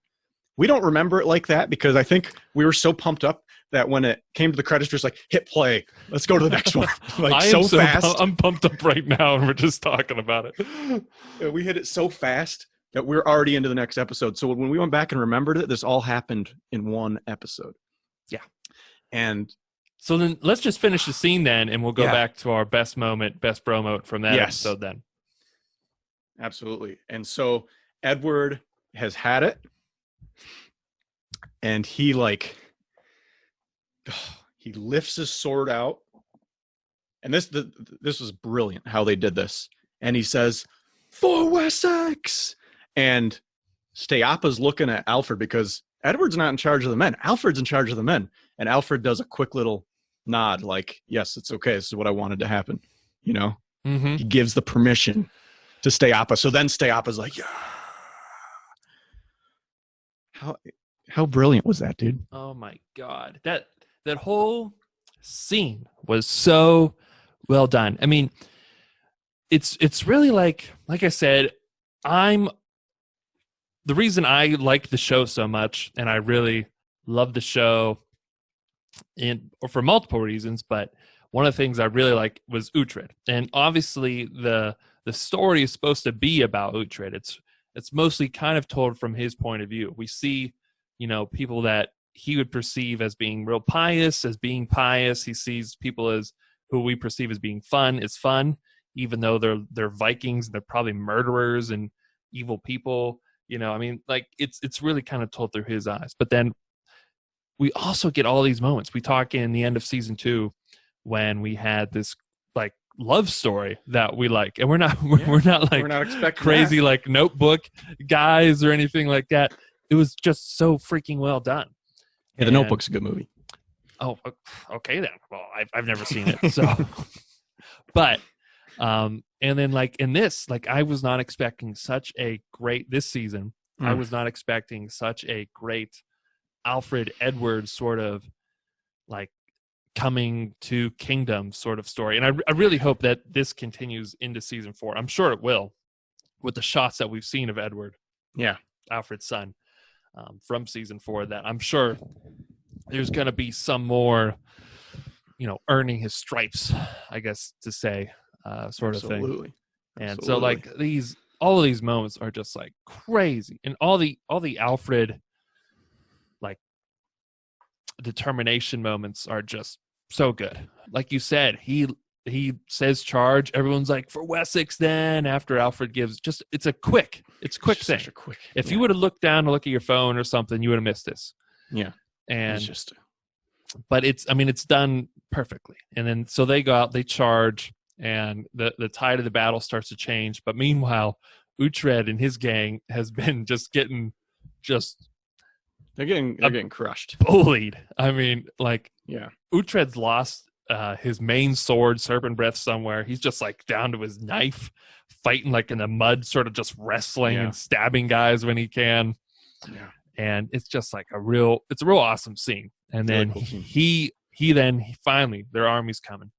We don't remember it like that because I think we were so pumped up that when it came to the credits, just like hit play. Let's go to the next one. Like so fast. I'm pumped up right now, and we're just talking about it. We hit it so fast that we're already into the next episode. So when we went back and remembered it, this all happened in one episode. Yeah. And so then let's just finish the scene then, and we'll go back to our best moment, best bro moment from that episode then. Absolutely. And so Edward has had it. And he like, he lifts his sword out. And this was brilliant how they did this. And he says, for Wessex. And Steapa's looking at Alfred because Edward's not in charge of the men. Alfred's in charge of the men. And Alfred does a quick little nod like, yes, it's okay. This is what I wanted to happen. You know, he gives the permission to Steapa. So then Steapa's like, yeah. How brilliant was that, dude? Oh my God. That whole scene was so well done. I mean, it's really like I said, the reason I like the show so much, and I really love the show or for multiple reasons, but one of the things I really like was Uhtred. And obviously the story is supposed to be about Uhtred. It's mostly kind of told from his point of view. We see, people that he would perceive as being real pious, as being pious. He sees people as who we perceive as being fun, even though they're Vikings, they're probably murderers and evil people. I mean, like it's really kind of told through his eyes. But then we also get all these moments. We talk in the end of season 2 when we had this like love story that we like, and we're not expecting crazy that. Like Notebook guys or anything like that. It was just so freaking well done. Yeah, The Notebook's a good movie. Oh, okay then. Well, I've never seen it, so. But, and then like in this, like I was not expecting this season. I was not expecting such a great Alfred Edwards sort of like coming to kingdom sort of story. And I really hope that this continues into season 4. I'm sure it will with the shots that we've seen of Edward. Yeah. Alfred's son from season 4, that I'm sure there's going to be some more, earning his stripes, I guess to say, sort of thing. Absolutely. And so like all of these moments are just like crazy. And all the Alfred like determination moments are just so good. Like you said, he says charge. Everyone's like, for Wessex then, after Alfred gives it's a quick thing. If you would have looked down to look at your phone or something, you would have missed this. Yeah. And but it's done perfectly. And then so they go out, they charge, and the tide of the battle starts to change. But meanwhile, Uhtred and his gang has been they're getting crushed, bullied. I mean, like, yeah, Uhtred's lost his main sword, Serpent Breath, somewhere. He's just like down to his knife, fighting like in the mud, sort of just wrestling and stabbing guys when he can. Yeah, and it's just like a real awesome scene. And then he finally, their army's coming.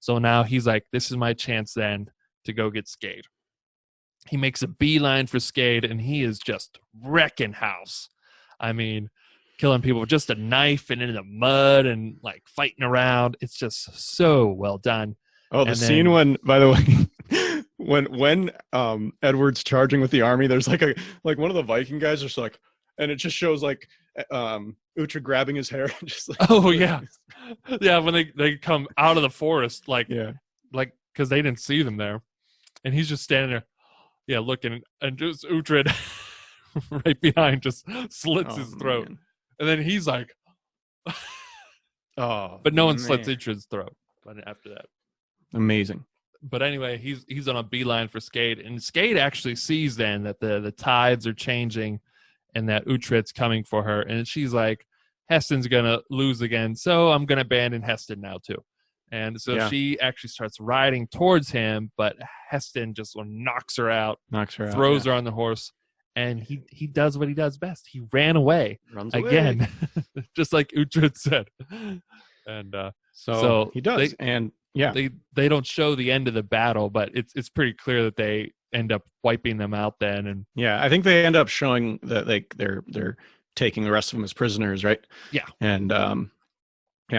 So now he's like, this is my chance then to go get Skade. He makes a beeline for Skade, and he is just wrecking house. I mean, killing people with just a knife and in the mud and like fighting around. It's just so well done. Oh, the scene when, by the way, when Edward's charging with the army, there's like one of the Viking guys just like, and it just shows like Uhtred grabbing his hair, just like, oh yeah, yeah. When they come out of the forest, like because they didn't see them there, and he's just standing there, yeah, looking, and just Uhtred right behind just slits his throat, man. And then he's like, oh, but no one slits Uhtred's throat. But after that, amazing. But anyway, he's on a beeline for Skade, and Skade actually sees then that the tides are changing, and that Uhtred's coming for her, and she's like, Heston's gonna lose again, so I'm gonna abandon Heston now too. And so she actually starts riding towards him, but Heston just knocks her out, throws her on the horse, and he does what he does best. He ran away. Runs again, just like Uhtred said. And so he does, they don't show the end of the battle, but it's pretty clear that they end up wiping them out then. And I think they end up showing that they're taking the rest of them as prisoners, right? Yeah. And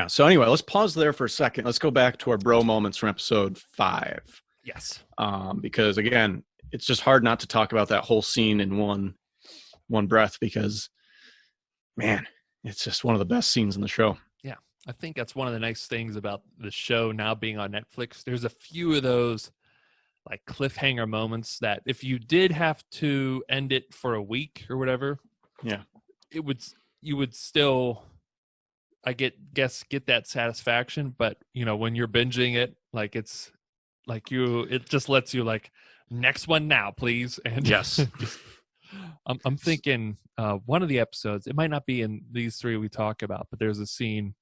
so anyway, let's pause there for a second. Let's go back to our bro moments from episode 5. Yes. Because again, it's just hard not to talk about that whole scene in one breath, because man, it's just one of the best scenes in the show. Yeah. I think that's one of the nice things about the show now being on Netflix. There's a few of those like cliffhanger moments that if you did have to end it for a week or whatever, you would still, I guess get that satisfaction. But when you're binging it, like it's like it just lets you like, next one now, please. And yes, I'm thinking one of the episodes, it might not be in these 3 we talk about, but there's a scene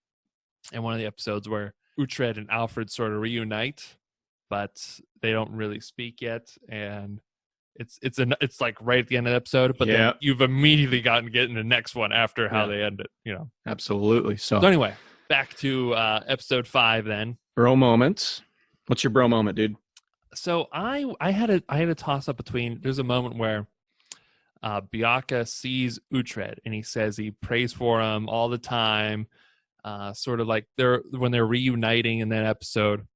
in one of the episodes where Uhtred and Alfred sort of reunite, but they don't really speak yet, and it's like right at the end of the episode, but then you've immediately getting the next one after how they end it, Absolutely. So anyway, back to episode 5 then. Bro moments. What's your bro moment, dude? So I had a toss up between. There's a moment where Bianca sees Uhtred and he says he prays for him all the time, sort of like when they're reuniting in that episode.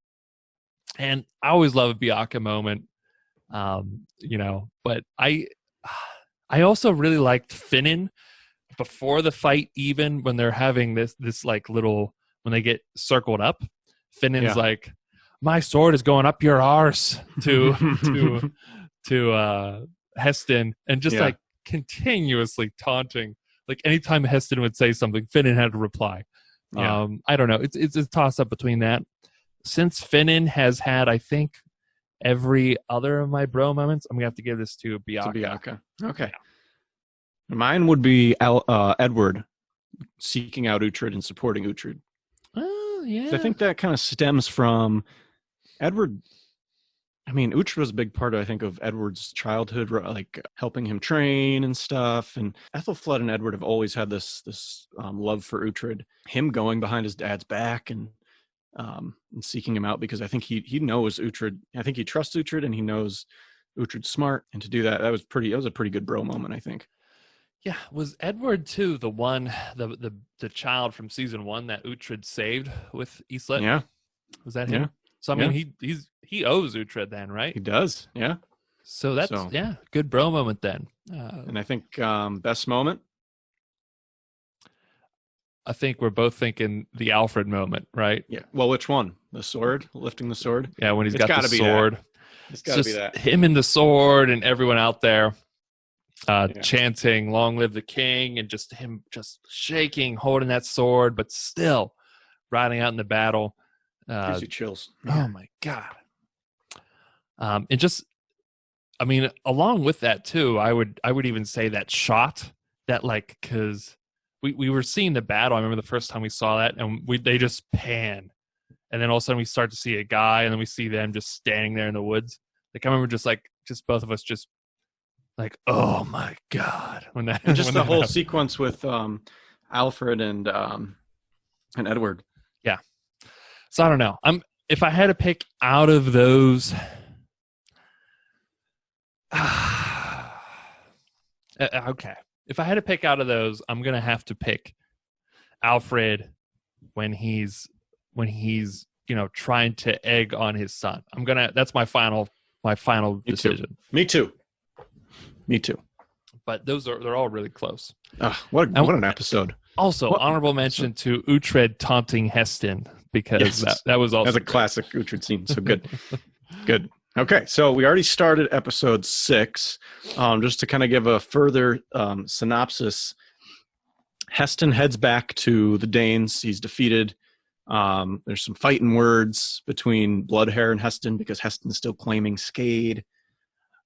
And I always love a Bianca moment, But I also really liked Finnan before the fight, even when they're having this like little, when they get circled up. Finnan's like, my sword is going up your arse to Heston, and just like continuously taunting. Like anytime Heston would say something, Finnan had to reply. I don't know. It's a toss up between that. Since Finnan has had, I think, every other of my bro moments, I'm gonna have to give this to Bianca. Okay. Yeah. Mine would be Edward seeking out Uhtred and supporting Uhtred. Oh yeah. So I think that kind of stems from Edward. I mean, Uhtred was a big part, I think, of Edward's childhood, like helping him train and stuff. And Ethelflaed and Edward have always had this love for Uhtred. Him going behind his dad's back and seeking him out, because I think he knows Uhtred. I think he trusts Uhtred, and he knows Uhtred's smart. And to do that, that was a pretty good bro moment, I think. Yeah, was Edward too the one, the child from season 1 that Uhtred saved with Islet? Yeah, was that him? Yeah. So I mean, he owes Uhtred then, right? He does, yeah. So that's good bro moment then. And I think best moment. I think we're both thinking the Alfred moment, right? Yeah. Well, which one? The sword, lifting the sword. Yeah, when he's got the sword. It's got to be that. Him and the sword, and everyone out there chanting "Long live the king," and just him just shaking, holding that sword, but still riding out in the battle. Gives you chills. Oh my god! And just, I mean, along with that too, I would even say that shot, that like, because we were seeing the battle. I remember the first time we saw that, and they just pan, and then all of a sudden we start to see a guy, and then we see them just standing there in the woods. Like I remember just both of us just like, oh my god, when that, and just when the that whole happened. sequence with Alfred and Edward. Yeah. So I don't know. If I had to pick out of those, okay. If I had to pick out of those, I'm gonna have to pick Alfred when he's trying to egg on his son. That's my final decision. Me too. But they're all really close. What an episode. Also, honorable mention to Uhtred taunting Heston, because that was also that's a classic Uhtred scene. So good. Good. Okay, so we already started episode 6. Just to kind of give a further synopsis, Heston heads back to the Danes. He's defeated. There's some fighting words between Bloodhair and Heston because Heston's still claiming Skade.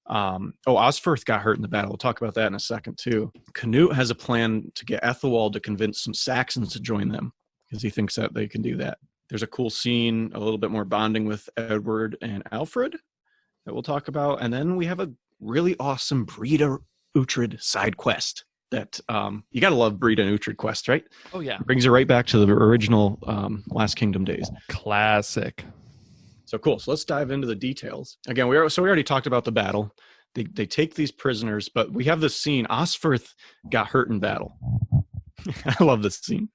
Osferth got hurt in the battle. We'll talk about that in a second, too. Canute has a plan to get Ethelwald to convince some Saxons to join them because he thinks that they can do that. There's a cool scene, a little bit more bonding with Edward and Alfred that we'll talk about. And then we have a really awesome Breda Uhtred side quest that you got to love Breda and Uhtred quest, right? Oh, yeah. It brings you right back to the original Last Kingdom days. Classic. So cool. So let's dive into the details. Again, we already talked about the battle. They take these prisoners, but we have this scene. Osferth got hurt in battle. I love this scene.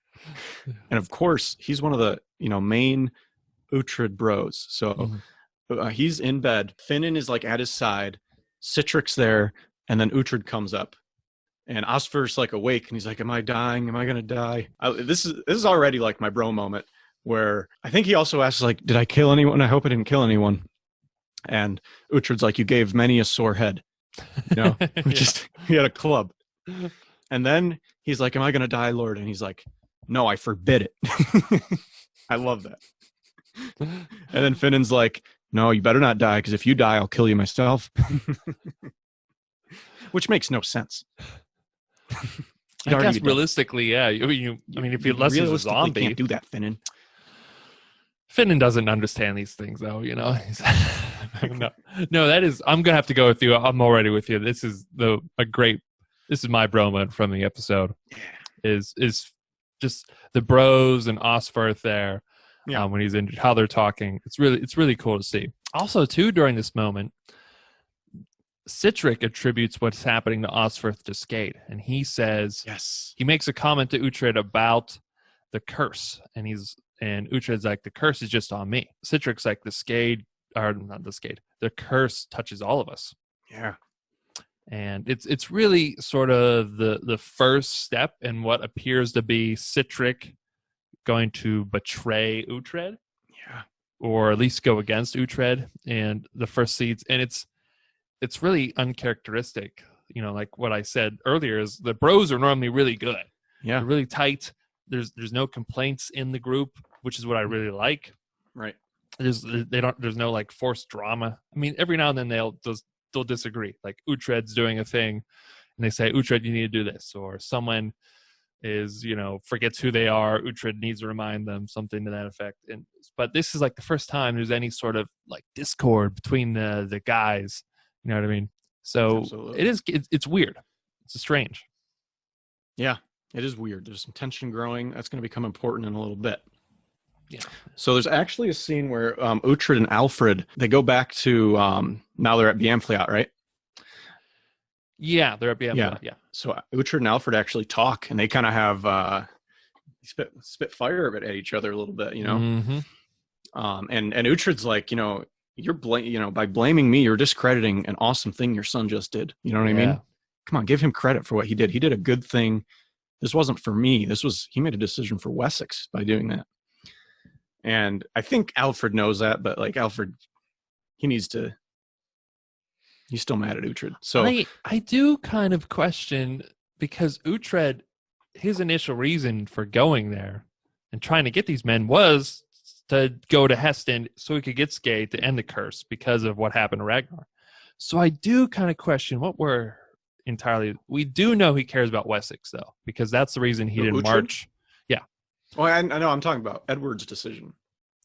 And of course, he's one of the main Uhtred bros. So he's in bed. Finan is like at his side. Citric's there, and then Uhtred comes up. And Osferth's like awake, and he's like, "Am I dying? Am I gonna die?" This is already like my bro moment, where I think he also asks, like, "Did I kill anyone? I hope I didn't kill anyone." And Uhtred's like, "You gave many a sore head," he had a club. And then he's like, "Am I gonna die, Lord?" And he's like, "No, I forbid it." I love that. And then Finan's like, "No, you better not die, because if you die, I'll kill you myself." Which makes no sense. I guess realistically, yeah. I mean, if he lets a zombie, can't do that, Finan. Finan doesn't understand these things, though. No, that is. I'm gonna have to go with you. I'm already with you. This is This is my bro moment from the episode. Is just the bros and Osferth there when he's injured, how they're talking. It's really cool to see. Also, too, during this moment, Citric attributes what's happening to Osferth to Skade, and he says, he makes a comment to Uhtred about the curse, and Uhtred's like, "The curse is just on me." Citric's like, the curse touches all of us. Yeah. And it's really sort of the first step in what appears to be Citric going to betray Uhtred. Yeah. Or at least go against Uhtred and the first seeds. And it's really uncharacteristic. Like what I said earlier, is the bros are normally really good. Yeah. They're really tight. There's no complaints in the group, which is what I really like. Right. There's no like forced drama. I mean, every now and then they'll disagree. Like Uhtred's doing a thing and they say, "Uhtred, you need to do this," or someone is, forgets who they are. Uhtred needs to remind them, something to that effect. But this is like the first time there's any sort of like discord between the guys. You know what I mean? So Absolutely. it's weird. It's strange. Yeah. It is weird. There's some tension growing. That's going to become important in a little bit. Yeah. So there's actually a scene where Uhtred and Alfred, they go back to, now they're at Beamfleot, right? Yeah, they're at Beamfleot, yeah. So Uhtred and Alfred actually talk, and they kind of have spit fire at each other a little bit, Mm-hmm. And Uhtred's like, by blaming me, you're discrediting an awesome thing your son just did. You know what I mean? Come on, give him credit for what he did. He did a good thing. This wasn't for me. He made a decision for Wessex by doing that. And I think Alfred knows that, but like Alfred, he's still mad at Uhtred. So I do kind of question, because Uhtred, his initial reason for going there and trying to get these men was to go to Heston so he could get Skade to end the curse because of what happened to Ragnar. So I do kind of question we do know he cares about Wessex, though, because that's the reason he didn't march. Yeah. Well, I know I'm talking about Edward's decision.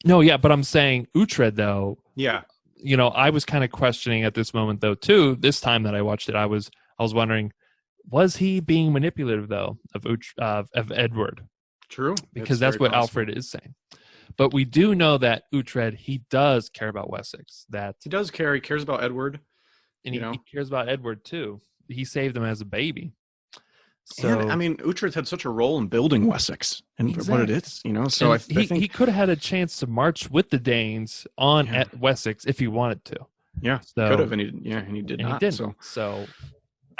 No, yeah, but I'm saying Uhtred, though. Yeah. I was kind of questioning at this moment, though, too. This time that I watched it, I was wondering, was he being manipulative, though, of Edward? True. Because that's what possible. Alfred is saying. But we do know that Uhtred, he does care about Wessex. That he does care. He cares about Edward. And he cares about Edward, too. He saved him as a baby. So, and, Uhtred had such a role in building Wessex and what it is, So I think he could have had a chance to march with the Danes at Wessex if he wanted to. Yeah, so, could have, and he did not. He didn't. So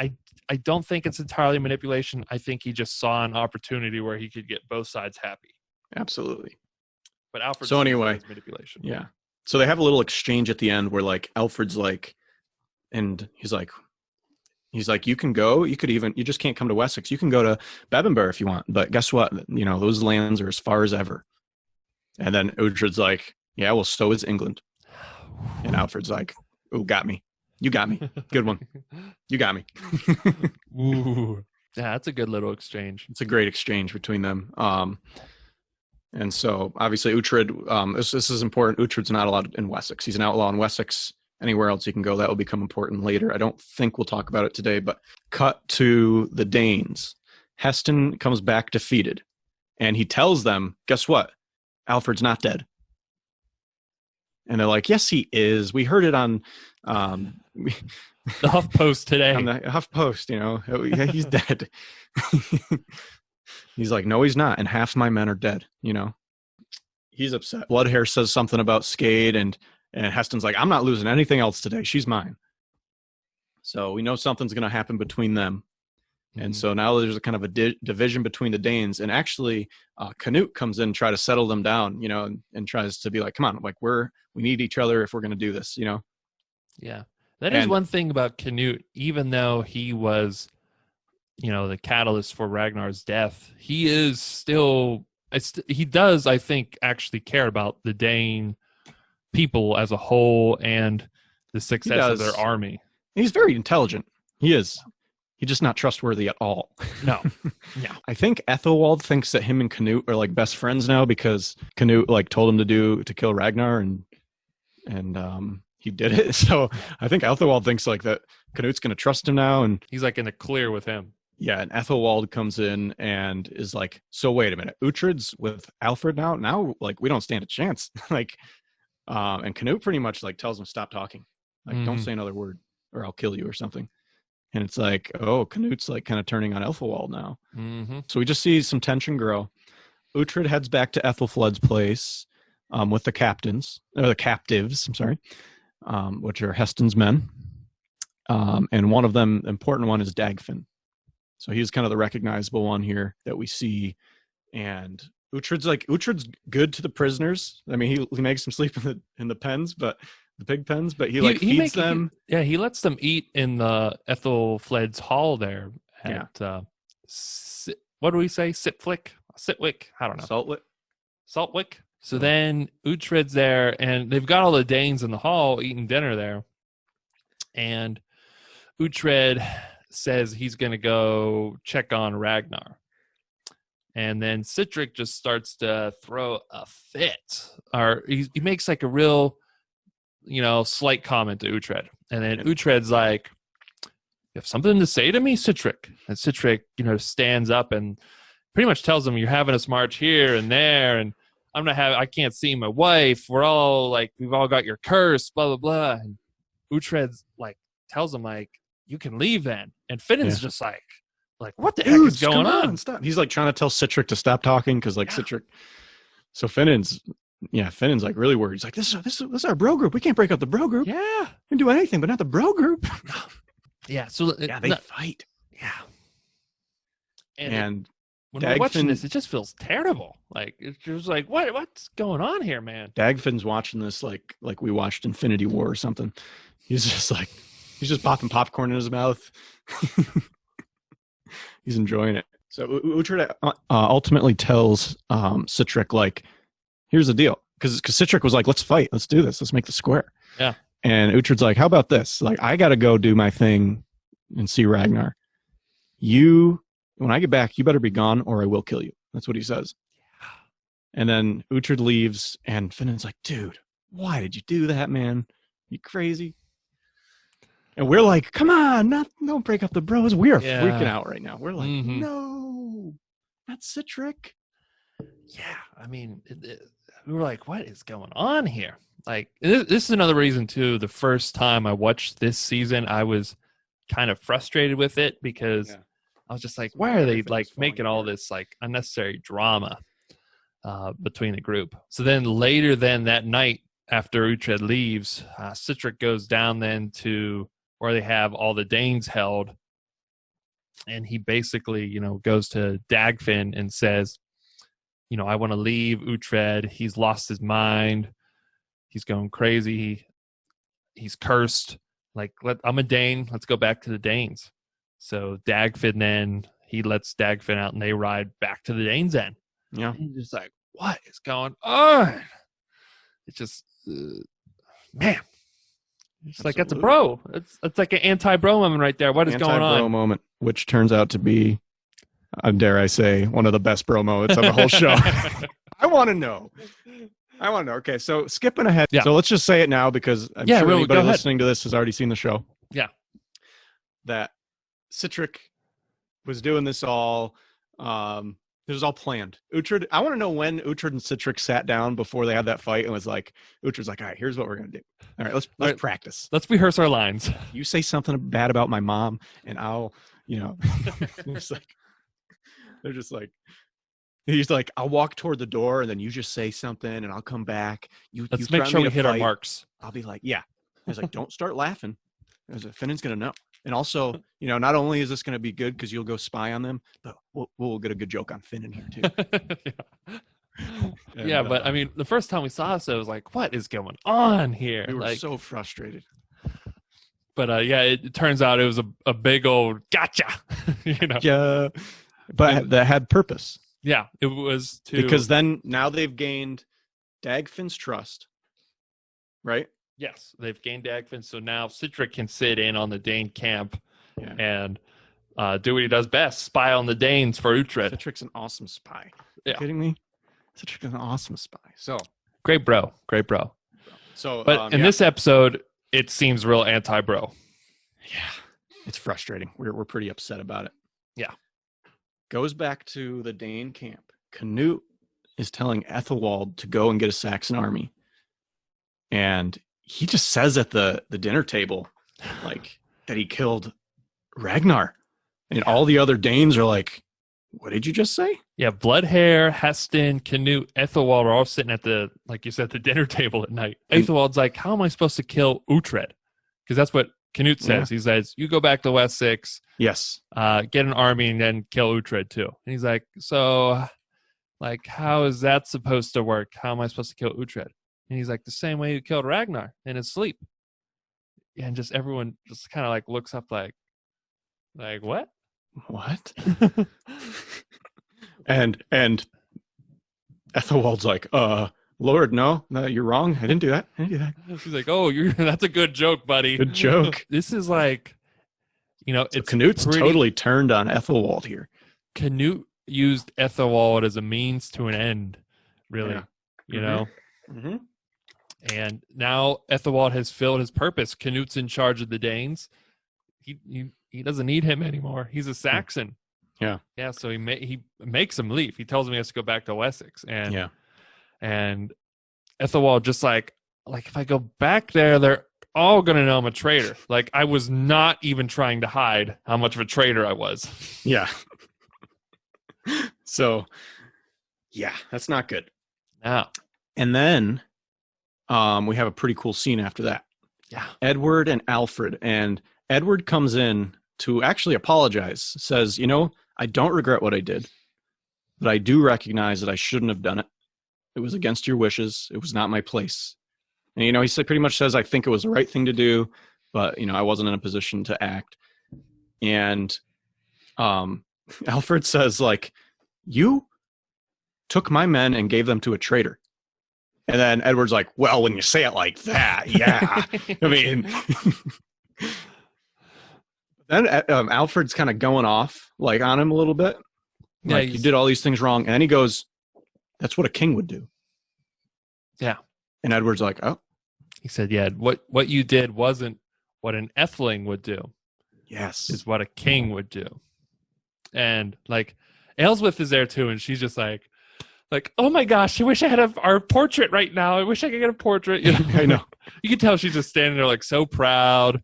I don't think it's entirely manipulation. I think he just saw an opportunity where he could get both sides happy. Absolutely. But Alfred. So anyway, manipulation. Yeah. So they have a little exchange at the end where like Alfred's like, and he's like, you can go. You just can't come to Wessex. You can go to Bebbanburg if you want. But guess what? Those lands are as far as ever. And then Uhtred's like, yeah, well, so is England. And Alfred's like, oh, got me. You got me. Good one. You got me. Ooh. Yeah, that's a good little exchange. It's a great exchange between them. And so obviously Uhtred, this is important. Uhtred's not allowed in Wessex. He's an outlaw in Wessex. Anywhere else he can go, that will become important later. I don't think we'll talk about it today, but cut to the Danes. Heston comes back defeated, and he tells them, guess what? Alfred's not dead. And they're like, yes, he is. We heard it on the HuffPost today. On the HuffPost, he's dead. He's like, no, he's not. And half my men are dead, He's upset. Bloodhair says something about Skade, and Heston's like, I'm not losing anything else today. She's mine. So we know something's going to happen between them. Mm-hmm. And so now there's a kind of a division between the Danes. And actually, Canute comes in, try to settle them down, and tries to be like, come on, like we need each other if we're going to do this, Yeah. That is one thing about Canute, even though he was, the catalyst for Ragnar's death, he is still, he does, I think, actually care about the Dane people as a whole and the success of their army. He's very intelligent. He is. He's just not trustworthy at all. No. Yeah. I think Ethelwald thinks that him and Canute are like best friends now because Canute like told him to kill Ragnar and he did it. So I think Ethelwald thinks like that Canute's going to trust him now, and he's like in the clear with him. Yeah, and Ethelwald comes in and is like, so wait a minute, Uhtred's with Alfred now? Now like we don't stand a chance. And Canute pretty much like tells him stop talking. Like don't say another word or I'll kill you or something. And it's like, oh, Canute's like kind of turning on Ethelwald now. Mm-hmm. So we just see some tension grow. Uhtred heads back to Ethelflaed's place with the captives, which are Heston's men. And one of them, important one, is Dagfinn. So he's kind of the recognizable one here that we see. And Uhtred's good to the prisoners. I mean, he makes them sleep in the pens, but the pig pens, but he feeds them. He lets them eat in the Ethelflaed's hall there at what do we say? Sitwick? I don't know. Saltwick. So then Uhtred's there, and they've got all the Danes in the hall eating dinner there. And Uhtred says he's going to go check on Ragnar. And then Sihtric just starts to throw a fit. Or he makes like a real, slight comment to Uhtred. And then Uhtred's like, you have something to say to me, Sihtric? And Sihtric, stands up and pretty much tells him, you're having us march here and there, and I can't see my wife. We're all like, we've all got your curse, blah, blah, blah. And Uhtred's like, tells him like, you can leave then. And Finn's just like, what the heck is going on? Stop. He's like trying to tell Sihtric to stop talking because Sihtric. So Finn's like really worried. He's like, this is our bro group. We can't break up the bro group. Yeah. We can do anything, but not the bro group. Yeah. So they fight. Yeah. And when we're watching this, it just feels terrible. Like it's just like, what's going on here, man? Dagfinn's watching this like we watched Infinity War or something. He's just popping popcorn in his mouth. He's enjoying it. So Uhtred ultimately tells Sihtric, like, here's the deal. Because Sihtric was like, let's fight. Let's do this. Let's make the square. Yeah. And Uhtred's like, how about this? Like, I got to go do my thing and see Ragnar. When I get back, you better be gone or I will kill you. That's what he says. And then Uhtred leaves and Finn's like, dude, why did you do that, man? You crazy? And we're like, come on, don't break up the bros. We are freaking out right now. We're like, no, not Sihtric. Yeah, I mean, we were like, what is going on here? Like, this is another reason, too. The first time I watched this season, I was kind of frustrated with it because I was just like, why are they like making all this like unnecessary drama between the group? So then later that night, after Uhtred leaves, Sihtric goes down then to where they have all the Danes held, And he basically, goes to Dagfinn and says, I want to leave Uhtred. He's lost his mind. He's going crazy. He's cursed. Like, I'm a Dane. Let's go back to the Danes. So Dagfinn then, he lets Dagfinn out and they ride back to the Danes' End. Yeah. And he's just like, what is going on? It's just, man. It's like, that's a bro. It's like an anti-bro moment right there. What is going on? Anti-bro moment, which turns out to be, dare I say, one of the best bro moments of the whole show. I want to know. Okay, so skipping ahead. Yeah. So let's just say it now because I'm sure really, anybody listening to this has already seen the show. Yeah. That Citric was doing this all. This was all planned. Uhtred, I want to know when Uhtred and Citric sat down before they had that fight and was like, Uhtred's like, all right, here's what we're going to do. All right, let's practice. Let's rehearse our lines. You say something bad about my mom and I'll, they're just like, he's like, I'll walk toward the door and then you just say something and I'll come back. Let's make sure we hit our marks. I'll be like, yeah. I was like, don't start laughing. Finnan's going to know. And also, not only is this going to be good because you'll go spy on them, but we'll get a good joke on Finn in here too. Yeah, but I mean, the first time we saw this, I was like, what is going on here? We were so frustrated. But it turns out it was a big old gotcha. Yeah, but that had purpose. Yeah, it was because then now they've gained Dagfinn's trust, right? Yes, they've gained Dagfinn, so now Citric can sit in on the Dane camp and do what he does best, spy on the Danes for Uhtred. Citric's an awesome spy. Yeah. Are you kidding me? Citric's an awesome spy. So great bro. So, but in this episode, it seems real anti-bro. Yeah, it's frustrating. We're pretty upset about it. Yeah. Goes back to the Dane camp. Canute is telling Ethelwald to go and get a Saxon army. And he just says at the dinner table, like, that he killed Ragnar. And all the other Danes are like, what did you just say? Yeah, Bloodhair, Heston, Canute, Ethelwald are all sitting at the, like you said, the dinner table at night. Ethelwald's like, how am I supposed to kill Uhtred? Because that's what Canute says. Yeah. He says, you go back to Wessex. Yes. Get an army and then kill Uhtred too. And he's like, so, like, how is that supposed to work? How am I supposed to kill Uhtred? And he's like, the same way you killed Ragnar in his sleep. And just everyone just kind of like looks up like what? What? and Ethelwald's like, Lord, no, you're wrong. I didn't do that. He's like, oh, that's a good joke, buddy. Good joke. This is like, it's Canute's totally turned on Ethelwald here. Canute used Ethelwald as a means to an end, really. Yeah. Mm-hmm. And now Ethelwald has filled his purpose. Canute's in charge of the Danes. He doesn't need him anymore. He's a Saxon. Yeah. Yeah. So he makes him leave. He tells him he has to go back to Wessex. And Ethelwald just like if I go back there, they're all gonna know I'm a traitor. Like I was not even trying to hide how much of a traitor I was. Yeah. So, yeah, that's not good. No. And then we have a pretty cool scene after that. Yeah. Edward and Alfred. And Edward comes in to actually apologize, says, I don't regret what I did, but I do recognize that I shouldn't have done it. It was against your wishes. It was not my place. And, he pretty much says, I think it was the right thing to do, but, I wasn't in a position to act. And Alfred says, like, you took my men and gave them to a traitor. And then Edward's like, well, when you say it like that, yeah. I mean, then Alfred's kind of going off like on him a little bit. Like, you did all these things wrong. And then he goes, that's what a king would do. Yeah. And Edward's like, oh. He said, yeah, what you did wasn't what an Etheling would do. Yes. Is what a king would do. And like Aelswith is there too. And she's just like, oh my gosh, I wish I had our portrait right now. I wish I could get a portrait. I know. You can tell she's just standing there like so proud,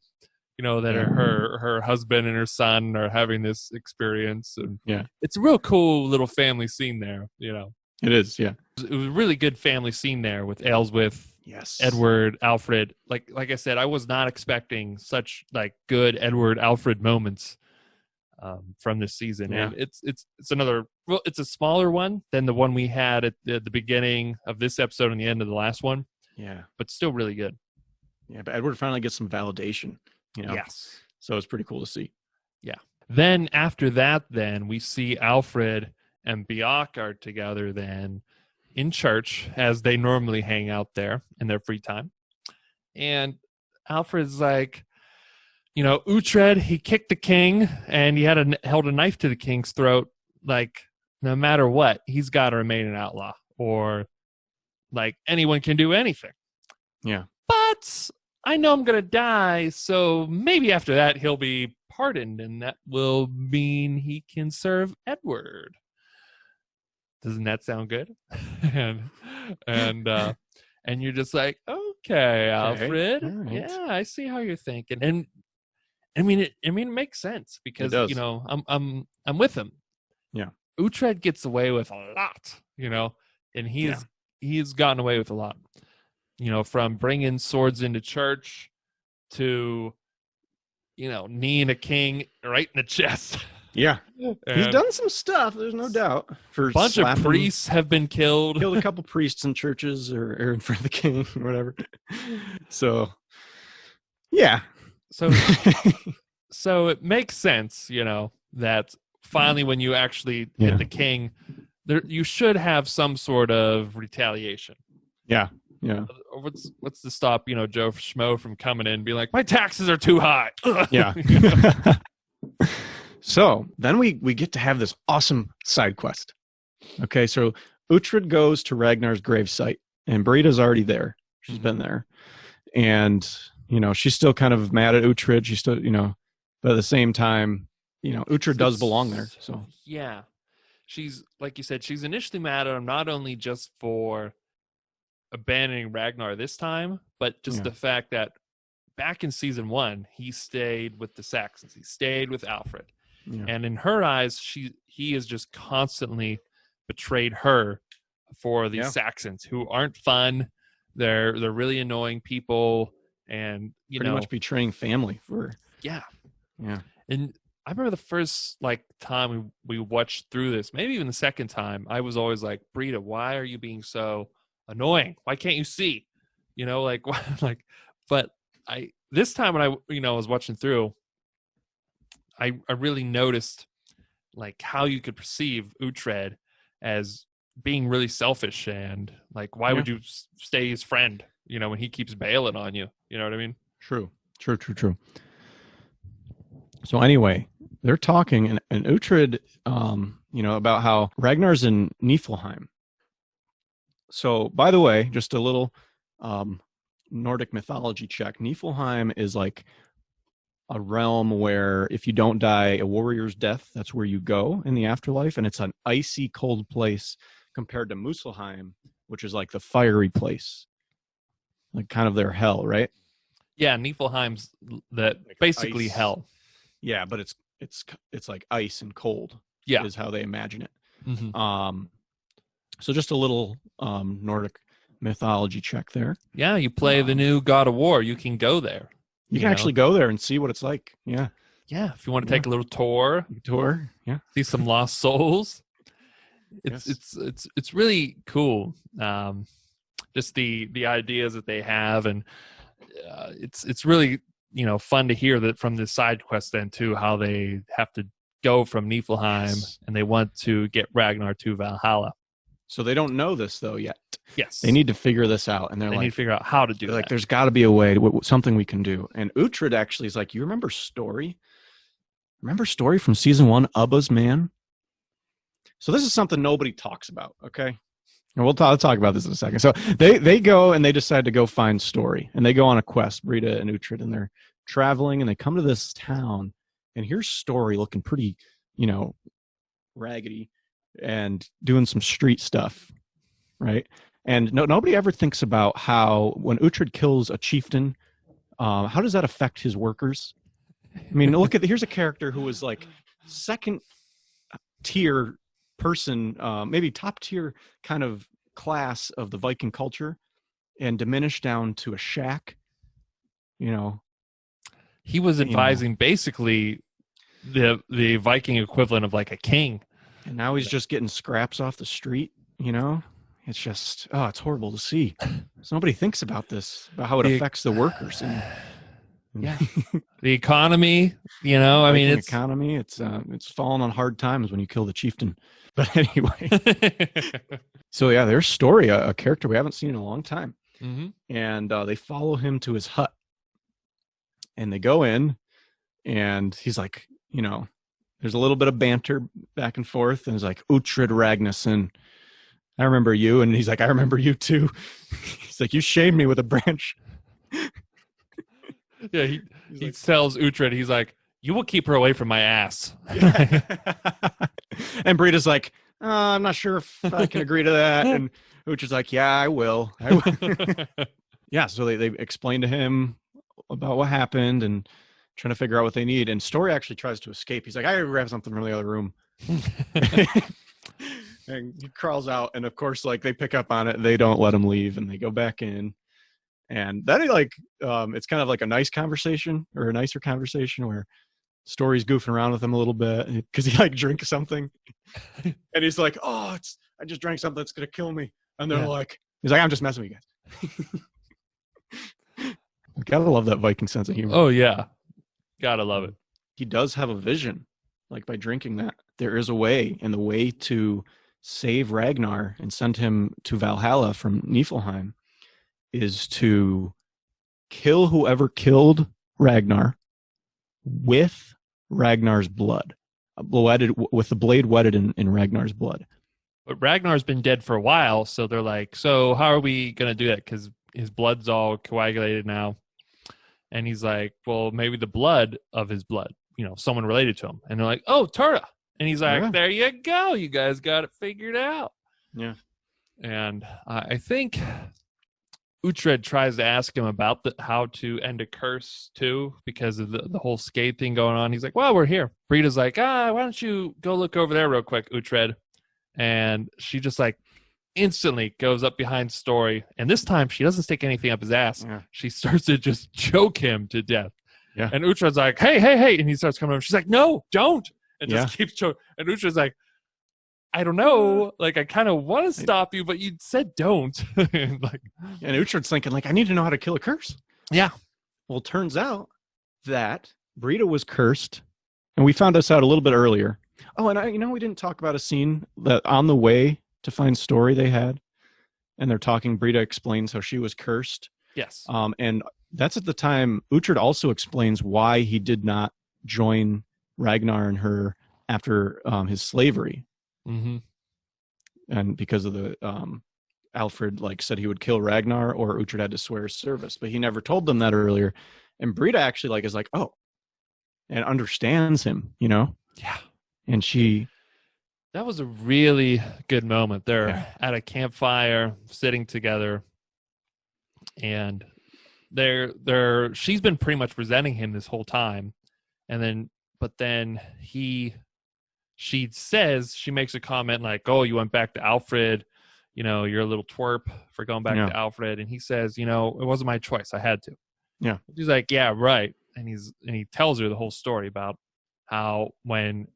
that her husband and her son are having this experience. And it's a real cool little family scene there, It is, yeah. It was a really good family scene there with Aelswith, Edward, Alfred. Like I said, I was not expecting such like good Edward Alfred moments. from this season. Yeah. And it's another, well, it's a smaller one than the one we had at the beginning of this episode and the end of the last one. Yeah. But still really good. Yeah, but Edward finally gets some validation, Yes. So it's pretty cool to see. Yeah. Then after that, then we see Alfred and Biak are together then in church as they normally hang out there in their free time. And Alfred's like, Uhtred, he kicked the king and he held a knife to the king's throat. Like, no matter what, he's got to remain an outlaw, or like anyone can do anything. Yeah. But I know I'm going to die, so maybe after that he'll be pardoned, and that will mean he can serve Edward. Doesn't that sound good? and you're just like, okay, Alfred. Right. Yeah, I see how you're thinking. And I mean it makes sense because I'm with him. Yeah. Uhtred gets away with a lot, and he's gotten away with a lot. From bringing swords into church to, kneeing a king right in the chest. Yeah. He's done some stuff, there's no doubt. A bunch of priests have been killed. Killed a couple priests in churches or in front of the king or whatever. So, yeah. So it makes sense, that finally when you actually hit the king, you should have some sort of retaliation. Yeah. Yeah. What's to stop, Joe Schmo from coming in and being like, my taxes are too high. Yeah. So then we get to have this awesome side quest. Okay, so Uhtred goes to Ragnar's gravesite, and Brida's already there. She's been there. And, she's still kind of mad at Uhtred. She's still, but at the same time, Uhtred does belong there. So yeah. She's, like you said, she's initially mad at him not only just for abandoning Ragnar this time, but just the fact that back in season 1, he stayed with the Saxons. He stayed with Alfred. Yeah. And in her eyes, he has just constantly betrayed her for these Saxons who aren't fun. They're really annoying people, and pretty much betraying family for yeah. And I remember the first time we watched through this, maybe even the second time, I was always like, Brida, why are you being so annoying? Why can't you see? But this time when I was watching through, I really noticed how you could perceive Uhtred as being really selfish, and why would you stay his friend, when he keeps bailing on you? You know what I mean? True. So anyway, they're talking, and Uhtred, about how Ragnar's in Niflheim. So, by the way, just a little Nordic mythology check. Niflheim is a realm where if you don't die a warrior's death, that's where you go in the afterlife, and it's an icy cold place compared to Muspelheim, which is the fiery place, kind of their hell, right? Yeah, Niflheim's basically ice. Hell. Yeah, but it's like ice and cold. Yeah, is how they imagine it. Mm-hmm. So just a little Nordic mythology check there. Yeah, you play the new God of War, you can go there. You can actually go there and see what it's like. Yeah. Yeah, if you want to take a little tour. Yeah. See some lost souls. It's really cool. Just the ideas that they have, and it's really fun to hear that from the side quest then too, how they have to go from Niflheim and they want to get Ragnar to Valhalla. So they don't know this though yet. Yes. They need to figure this out, and they need to figure out how to do that. There's got to be a way, something we can do. And Uhtred actually is you remember Story? Remember Story from season 1, Ubba's man? So this is something nobody talks about, okay? And we'll talk about this in a second. So they go and they decide to go find Story, and they go on a quest, Brida and Uhtred, and they're traveling, and they come to this town, and here's Story looking pretty, raggedy and doing some street stuff, right? And nobody ever thinks about how when Uhtred kills a chieftain, how does that affect his workers? I mean, here's a character who was second tier person, maybe top tier kind of class of the Viking culture, and diminished down to a shack. He was advising basically the Viking equivalent of like a king. And now he's just getting scraps off the street, you know? It's just, it's horrible to see. So nobody thinks about this, about how it affects the workers. And yeah, the economy, you know, I mean, it's economy. It's fallen on hard times when you kill the chieftain. But anyway, so yeah, there's Story, a character we haven't seen in a long time. Mm-hmm. And they follow him to his hut. And they go in, and he's like, you know, there's a little bit of banter back and forth, and he's like, Uhtred Ragnarsson, I remember you. And he's like, I remember you too. He's like, you shamed me with a branch. Yeah, he tells Uhtred, he's like, you will keep her away from my ass. And Brida's like, I'm not sure if I can agree to that. And Uhtred's like, yeah, I will. Yeah, so they explain to him about what happened and trying to figure out what they need. And Story actually tries to escape. He's like, I gotta grab something from the other room. And he crawls out, and of course, like, they pick up on it. They don't let him leave, and they go back in. And then it's kind of like a nice conversation, or a nicer conversation, where Story's goofing around with him a little bit because he like drinks something, and he's like, I just drank something that's gonna kill me. And they're like, he's like, I'm just messing with you guys. Gotta love that Viking sense of humor. Oh yeah, gotta love it. He does have a vision, like, by drinking that. There is a way, and the way to save Ragnar and send him to Valhalla from Niflheim is to kill whoever killed Ragnar with Ragnar's blood, with the blade wetted in Ragnar's blood. But Ragnar's been dead for a while, so they're like, so how are we going to do that? Because his blood's all coagulated now. And he's like, well, maybe the blood of his blood, you know, someone related to him. And they're like, oh, Turda. And he's like, there you go. You guys got it figured out. Yeah. And I think Uhtred tries to ask him about how to end a curse too, because of the whole Skade thing going on. He's like, well, we're here. Brida's like, why don't you go look over there real quick, Uhtred? And she just like instantly goes up behind Story. And this time she doesn't stick anything up his ass. Yeah. She starts to just choke him to death. Yeah. And Uhtred's like, hey. And he starts coming over. She's like, no, don't. And just keeps choking. And Uhtred's like, I don't know. Like, I kind of want to stop you, but you said don't. And Uhtred's thinking, like, I need to know how to kill a curse. Yeah. Well, it turns out that Brida was cursed. And we found this out a little bit earlier. Oh, and we didn't talk about a scene that on the way to find Story they had. And they're talking. Brida explains how she was cursed. Yes. And that's at the time Uhtred also explains why he did not join Ragnar and her after his slavery. Mm-hmm. And because of the Alfred said he would kill Ragnar, or Uhtred had to swear his service, but he never told them that earlier. And Brida actually is like, oh, and understands him, you know? Yeah. And that was a really good moment. They're at a campfire sitting together, and she's been pretty much resenting him this whole time. But then she says, she makes a comment like, oh, you went back to Alfred, you know, you're a little twerp for going back to Alfred. And he says, you know, it wasn't my choice. I had to. Yeah. She's like, yeah, right. And he tells her the whole story about how when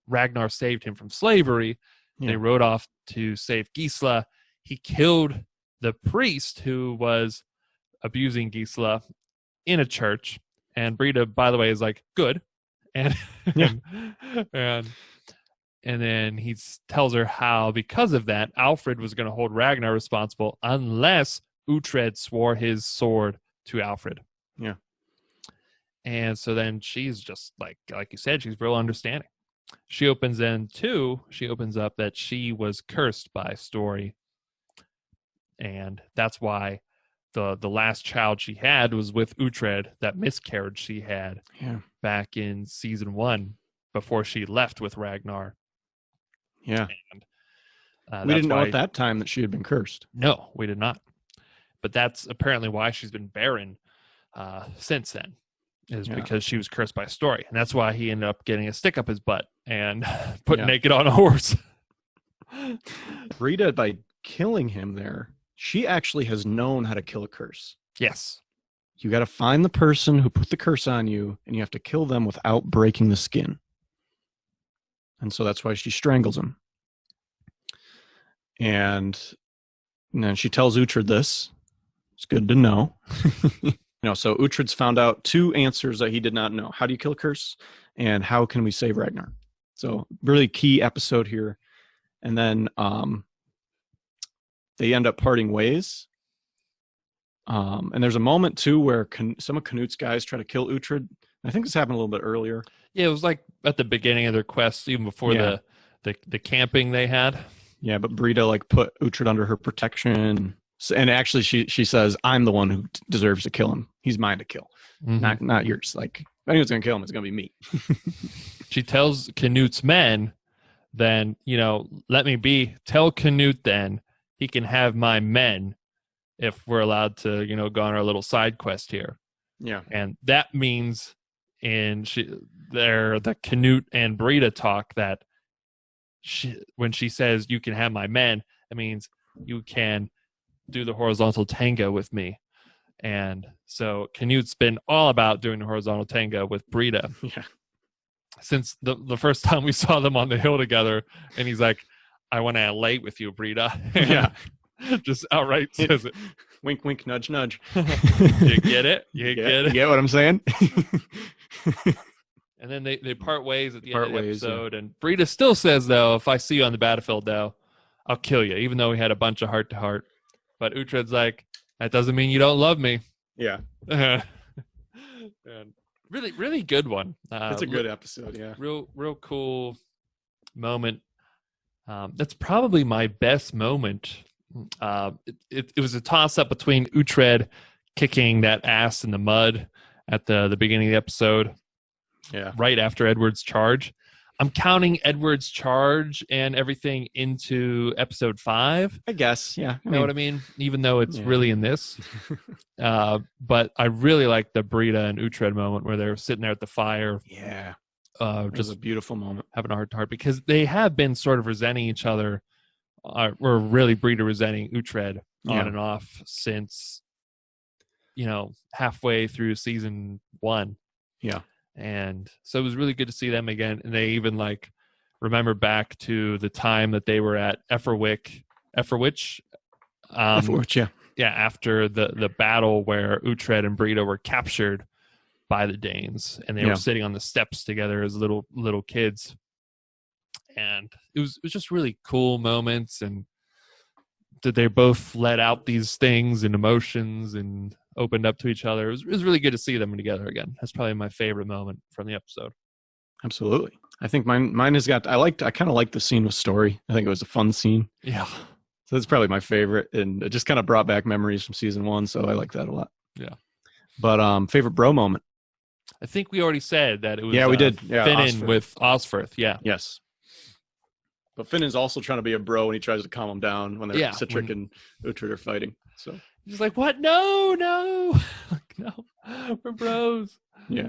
Ragnar saved him from slavery, they rode off to save Gisla. He killed the priest who was abusing Gisla in a church. And Brida, by the way, is like, good. And and then he tells her how, because of that, Alfred was going to hold Ragnar responsible unless Uhtred swore his sword to Alfred. Yeah. And so then she's just like you said, she's real understanding. She opens up that she was cursed by Story. And that's why the last child she had was with Uhtred, that miscarriage she had back in season 1 before she left with Ragnar. Yeah. And we didn't know at that time that she had been cursed. No, we did not. But that's apparently why she's been barren since then, is because she was cursed by Story. And that's why he ended up getting a stick up his butt and put naked on a horse. Brida, by killing him there, she actually has known how to kill a curse. Yes. You got to find the person who put the curse on you, and you have to kill them without breaking the skin. And so that's why she strangles him. And then she tells Uhtred this. It's good to know. So Uhtred's found out 2 answers that he did not know. How do you kill a curse? And how can we save Ragnar? So really key episode here. And then they end up parting ways. And there's a moment too where some of Canute's guys try to kill Uhtred. I think this happened a little bit earlier. Yeah, it was like at the beginning of their quest, even before the camping they had. Yeah, but Brita like put Uhtred under her protection. And actually she says, I'm the one who deserves to kill him. He's mine to kill. Mm-hmm. Not yours. Like, if anyone's gonna kill him, it's gonna be me. She tells Canute's men, then, let me be. Tell Canute then he can have my men if we're allowed to, go on our little side quest here. Yeah. And that means the Canute and Brita talk that when she says you can have my men, it means you can do the horizontal tango with me. And so Canute's been all about doing the horizontal tango with Brita. Yeah. Since the first time we saw them on the hill together, and he's like, I want to lay with you, Brita. Yeah. Just outright says it. Wink, wink, nudge, nudge. You get it? You get it? You get what I'm saying? And then they part ways at the end of the episode. Yeah. And Brita still says, though, if I see you on the battlefield, though, I'll kill you, even though we had a bunch of heart-to-heart. But Uhtred's like, that doesn't mean you don't love me. Yeah. And really, really good one. It's a good episode, yeah. Real cool moment. That's probably my best moment. It was a toss-up between Uhtred kicking that ass in the mud at the beginning of the episode. Yeah. Right after Edward's charge. I'm counting Edward's charge and everything into episode 5. I guess, yeah. You know what I mean? Even though it's really in this. But I really like the Brita and Uhtred moment where they're sitting there at the fire. Yeah. Just a beautiful moment. Having a heart-to-heart, because they have been sort of resenting each other, or really Brita resenting Uhtred on and off since, halfway through season 1. Yeah. And so it was really good to see them again. And they even remember back to the time that they were at Efferwich. Efferwich, yeah. Yeah, after the battle where Uhtred and Brita were captured by the Danes, and they were sitting on the steps together as little kids. And it was just really cool moments, and that they both let out these things and emotions and opened up to each other. It was really good to see them together again. That's probably my favorite moment from the episode. Absolutely. I think mine has got, I kind of like the scene with Story. I think it was a fun scene. Yeah. So it's probably my favorite, and it just kind of brought back memories from season 1. So I like that a lot. Yeah. But favorite bro moment. I think we already said that it was we did. Yeah, Finan with Osferth. Yeah. Yes. But Finan's also trying to be a bro when he tries to calm him down when Citric and Uhtred are fighting. So he's like, "What? No, no, we're bros." Yeah.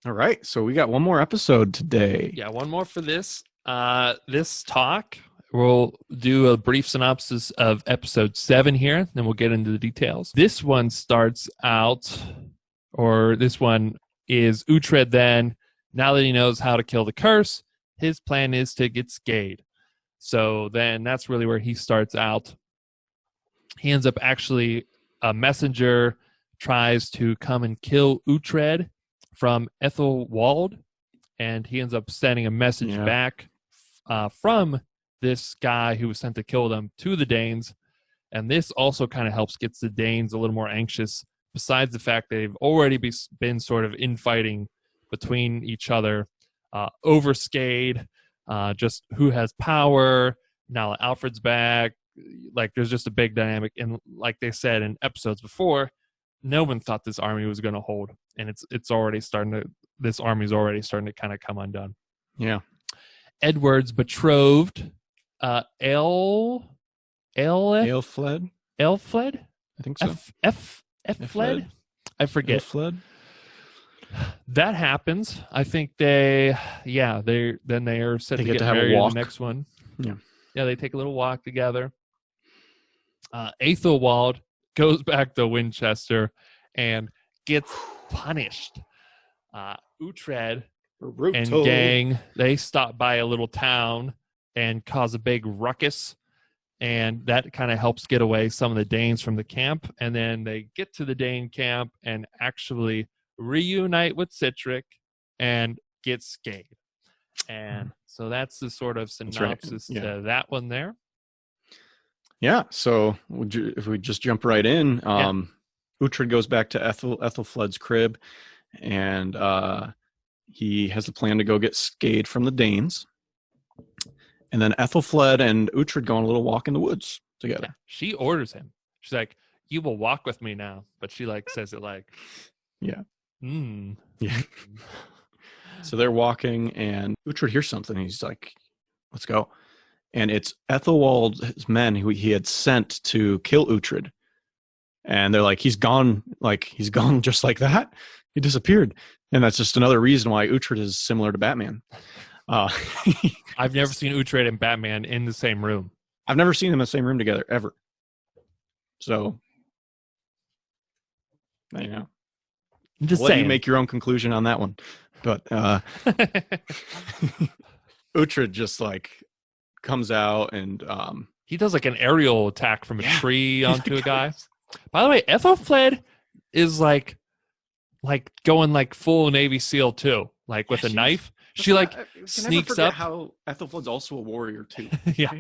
All right. So we got one more episode today. Yeah, one more for this. This talk. We'll do a brief synopsis of episode 7 here, then we'll get into the details. This one starts out, or this one is Uhtred then, now that he knows how to kill the curse, his plan is to get Skade. So then that's really where he starts out. He ends up actually, a messenger tries to come and kill Uhtred from Ethelwald, and he ends up sending a message back from this guy who was sent to kill them to the Danes. And this also kind of helps gets the Danes a little more anxious, besides the fact they've already been sort of infighting between each other over Skade, just who has power. Now Alfred's back. There's just a big dynamic. And like they said in episodes before, no one thought this army was going to hold. And this army's already starting to kind of come undone. Yeah. Edward's betrothed, Aelfled? Aelfled? I think so. Fled? I forget. Fled? That happens. I think they are set to get married in the next one. Yeah. Yeah, they take a little walk together. Aethelwald goes back to Winchester and gets punished. Uhtred and gang, they stop by a little town and cause a big ruckus. And that kind of helps get away some of the Danes from the camp. And then they get to the Dane camp and actually reunite with Citric and get Skade. And so that's the sort of synopsis to that one there. Yeah. So if we just jump right in, Uhtred goes back to Ethelflaed's crib, and he has a plan to go get Skade from the Danes. And then Ethelflaed and Uhtred go on a little walk in the woods together. Yeah. She orders him. She's like, "You will walk with me now." But she like says it like, yeah. Yeah. So they're walking, and Uhtred hears something. He's like, "Let's go." And it's Ethelwald's men who he had sent to kill Uhtred. And they're like, he's gone just like that. He disappeared. And that's just another reason why Uhtred is similar to Batman. I've never seen Uhtred and Batman in the same room. I've never seen them in the same room together, ever. So, you know. I'm just I'll saying. let you make your own conclusion on that one. But Uhtred just like comes out and he does like an aerial attack from a tree onto a guy. By the way, Ethelflaed is like going like full Navy SEAL too, like with a knife. She like sneaks up. How Ethelflaed's also a warrior too. Yeah,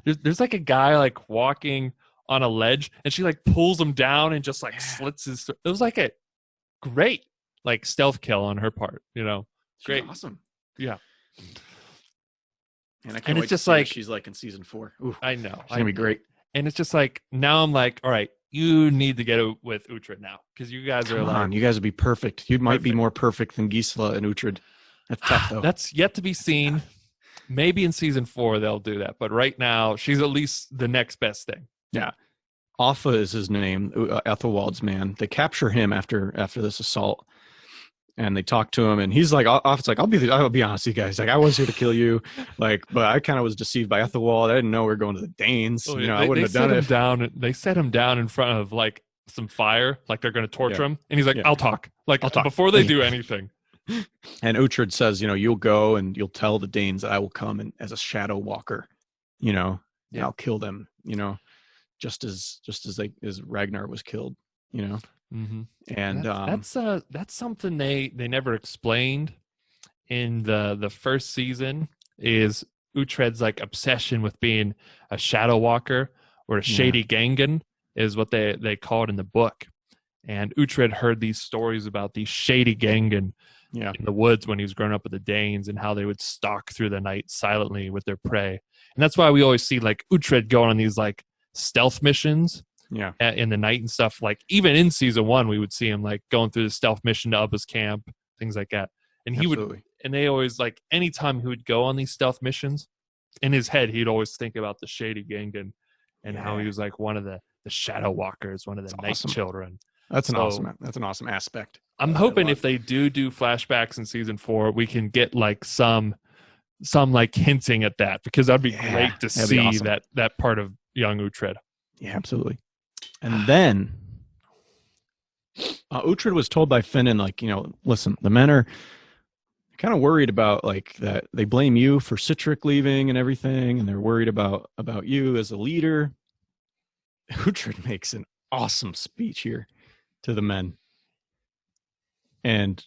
there's like a guy like walking on a ledge, and she like pulls him down and just like slits his. It was like a great like stealth kill on her part, you know. Great, awesome. Yeah. And I can't wait it's just to see like what she's like in season 4. Ooh, I know it's gonna be great. And it's just like now I'm like, all right, you need to get with Uhtred now because you guys are like, you guys would be perfect. You might be more perfect than Gisela and Uhtred. That's tough though. That's yet to be seen. Maybe in season 4 they'll do that, but right now she's at least the next best thing. Yeah. Offa is his name, Ethelwald's man. They capture him after this assault. And they talk to him, and he's like, "It's like I'll be honest with you guys. Like I was here to kill you, like, but I kind of was deceived by Ethelwald. I didn't know we were going to the Danes. I wouldn't have done it." They set him down in front of like some fire, like they're going to torture him, and he's like, "I'll talk." Like I'll talk before they do anything. And Uhtred says, "You'll go and you'll tell the Danes that I will come and as a shadow walker, and I'll kill them. Just as Ragnar was killed. Mm-hmm. And that's something they never explained in the first season is Uhtred's like obsession with being a shadow walker or a shady gangan is what they call it in the book. And Uhtred heard these stories about these shady gangan in the woods when he was growing up with the Danes and how they would stalk through the night silently with their prey. And that's why we always see like Uhtred going on these like stealth missions in the night and stuff. Like even in season 1 we would see him like going through the stealth mission to Ubba's camp, things like that. And he would, and they always like anytime he would go on these stealth missions in his head he'd always think about the shady gangan and how he was like one of the shadow walkers, one of the night children. That's an awesome aspect. I'm hoping if they do flashbacks in season 4 we can get like some like hinting at that, because that'd be great to see that part of young Uhtred. Yeah, absolutely. And then Uhtred was told by Finan, like, listen, the men are kind of worried about like that. They blame you for Citric leaving and everything, and they're worried about you as a leader. Uhtred makes an awesome speech here to the men. And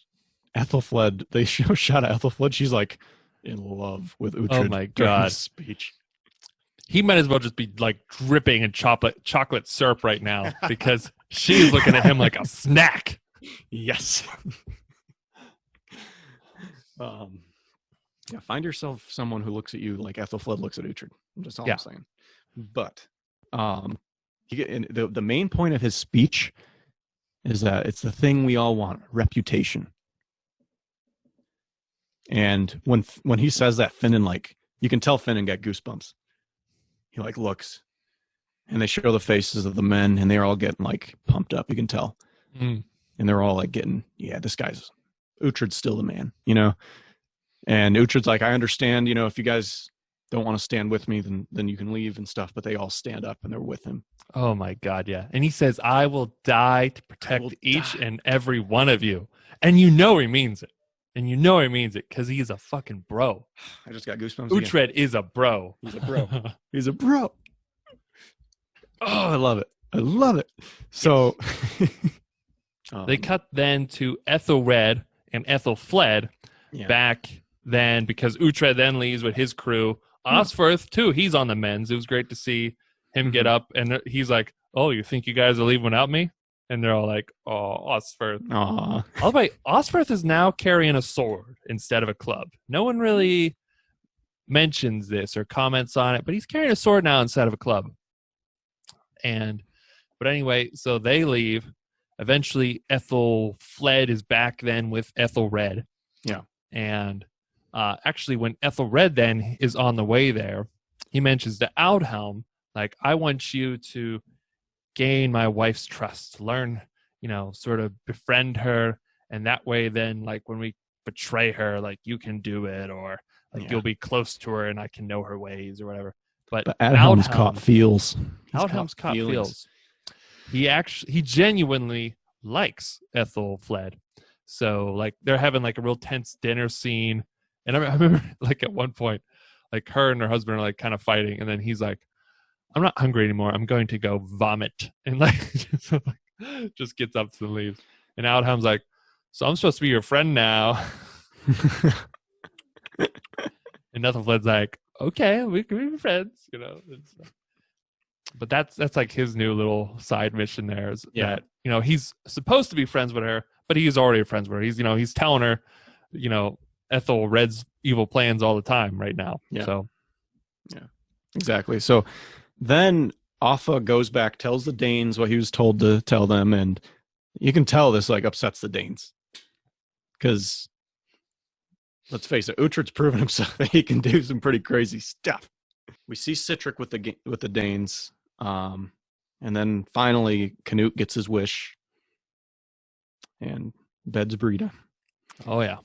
Ethelflaed, they show a shot of Ethelflaed. She's like in love with Uhtred. Oh my God. Speech. He might as well just be like dripping in chocolate syrup right now because she's looking at him like a snack. Yes. Find yourself someone who looks at you like Ethelflaed looks at Uhtred. That's all I'm saying. But the main point of his speech is that it's the thing we all want, reputation. And when he says that, Finan, like, you can tell Finan got goosebumps. He like looks, and they show the faces of the men, and they're all getting like pumped up. You can tell, and they're all like getting, this guy's Uhtred's still the man, And Uhtred's like, I understand, if you guys don't want to stand with me, then you can leave and stuff. But they all stand up and they're with him. Oh my God, yeah. And he says, I will die to protect each and every one of you. And he means it. And you know he means it because he's a fucking bro. I just got goosebumps. Uhtred is a bro. He's a bro. He's a bro. Oh, I love it. I love it. So they cut then to Ethelred and Ethelfled back then because Uhtred then leaves with his crew. Osferth, too, he's on the men's. It was great to see him get up. And he's like, oh, you think you guys are leaving without me? And they're all like, oh, Osferth. Aww. By the way, Osferth is now carrying a sword instead of a club. No one really mentions this or comments on it, but he's carrying a sword now instead of a club. But anyway, so they leave. Eventually, Ethelfled is back then with Ethelred. Yeah. And actually, when Ethelred then is on the way there, he mentions to Aldhelm, like, I want you to gain my wife's trust, learn, sort of befriend her. And that way, then, like, when we betray her, like, you can do it, or like you'll be close to her and I can know her ways or whatever. But Aldhelm's caught feels. Aldhelm's caught feels. He genuinely likes Ethelfled. So like they're having like a real tense dinner scene. And I remember like at one point, like her and her husband are like kind of fighting. And then he's like, I'm not hungry anymore. I'm going to go vomit. And like just gets up and leaves. And Aldhelm's like, so I'm supposed to be your friend now. And Ethelfled's like, okay, we can be friends, But that's like his new little side mission there is that, he's supposed to be friends with her, but he's already friends with her. He's telling her, Ethelred's evil plans all the time right now. Yeah. So, yeah, exactly. So then Offa goes back, tells the Danes what he was told to tell them. And you can tell this like upsets the Danes because let's face it, Uhtred's proven himself that he can do some pretty crazy stuff. We see Sihtric with the Danes. And then finally, Canute gets his wish and beds Brita. Oh, yeah.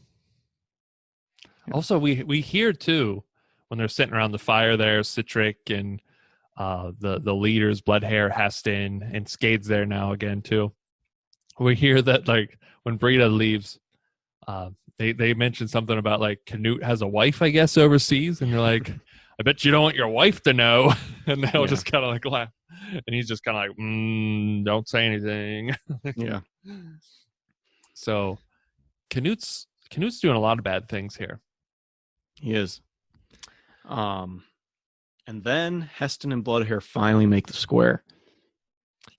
Also, we hear, too, when they're sitting around the fire there, Sihtric and the leaders, Bloodhair, Heston, and Skade's there now again, too. We hear that, like, when Brita leaves, they mention something about, like, Canute has a wife, I guess, overseas. And you're like, I bet you don't want your wife to know. And they'll just kind of like laugh. And he's just kind of like, don't say anything. Yeah. So Canute's doing a lot of bad things here. He is. And then Heston and Bloodhair finally make the square.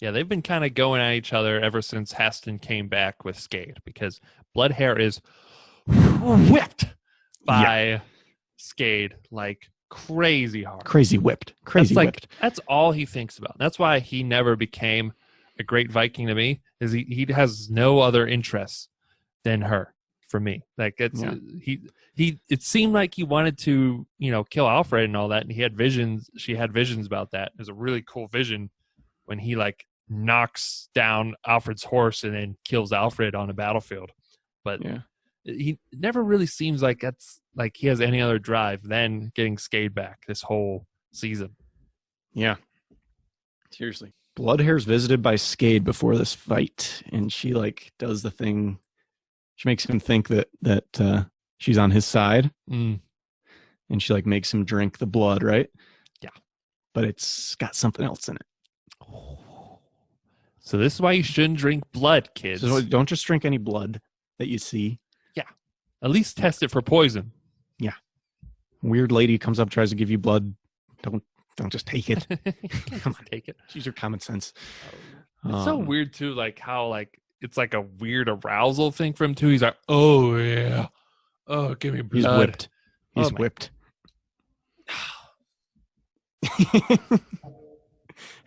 Yeah, they've been kind of going at each other ever since Heston came back with Skade because Bloodhair is whipped by Skade like crazy hard. Crazy whipped. That's all he thinks about. That's why he never became a great Viking to me, is he has no other interests than her for me. Like it's it seemed like he wanted to, kill Alfred and all that, and she had visions about that. It was a really cool vision when he like knocks down Alfred's horse and then kills Alfred on a battlefield. But he never really seems like that's like he has any other drive than getting Skade back this whole season. Yeah. Seriously. Bloodhair's visited by Skade before this fight, and she like does the thing. She makes him think that she's on his side. And she like makes him drink the blood, right? Yeah. But it's got something else in it. So this is why you shouldn't drink blood, kids. So don't just drink any blood that you see. Yeah. At least test it for poison. Yeah. Weird lady comes up, tries to give you blood. Don't just take it. Come on, take it. Use your common sense. It's so weird too, like how like it's like a weird arousal thing for him too. He's like, oh yeah. Oh, give me blood. He's whipped.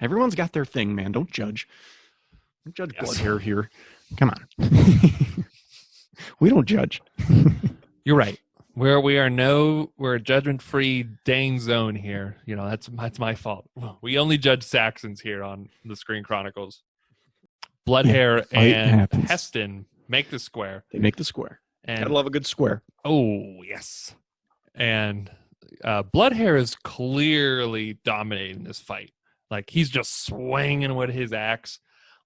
Everyone's got their thing, man. Don't judge. Don't judge Bloodhair here. Come on. We don't judge. You're right. We're a judgment-free Dane zone here. That's my fault. We only judge Saxons here on the Screen Chronicles. Bloodhair and Heston make the square. They make the square. And gotta love a good square. Oh yes. And Bloodhair is clearly dominating this fight. Like he's just swinging with his axe.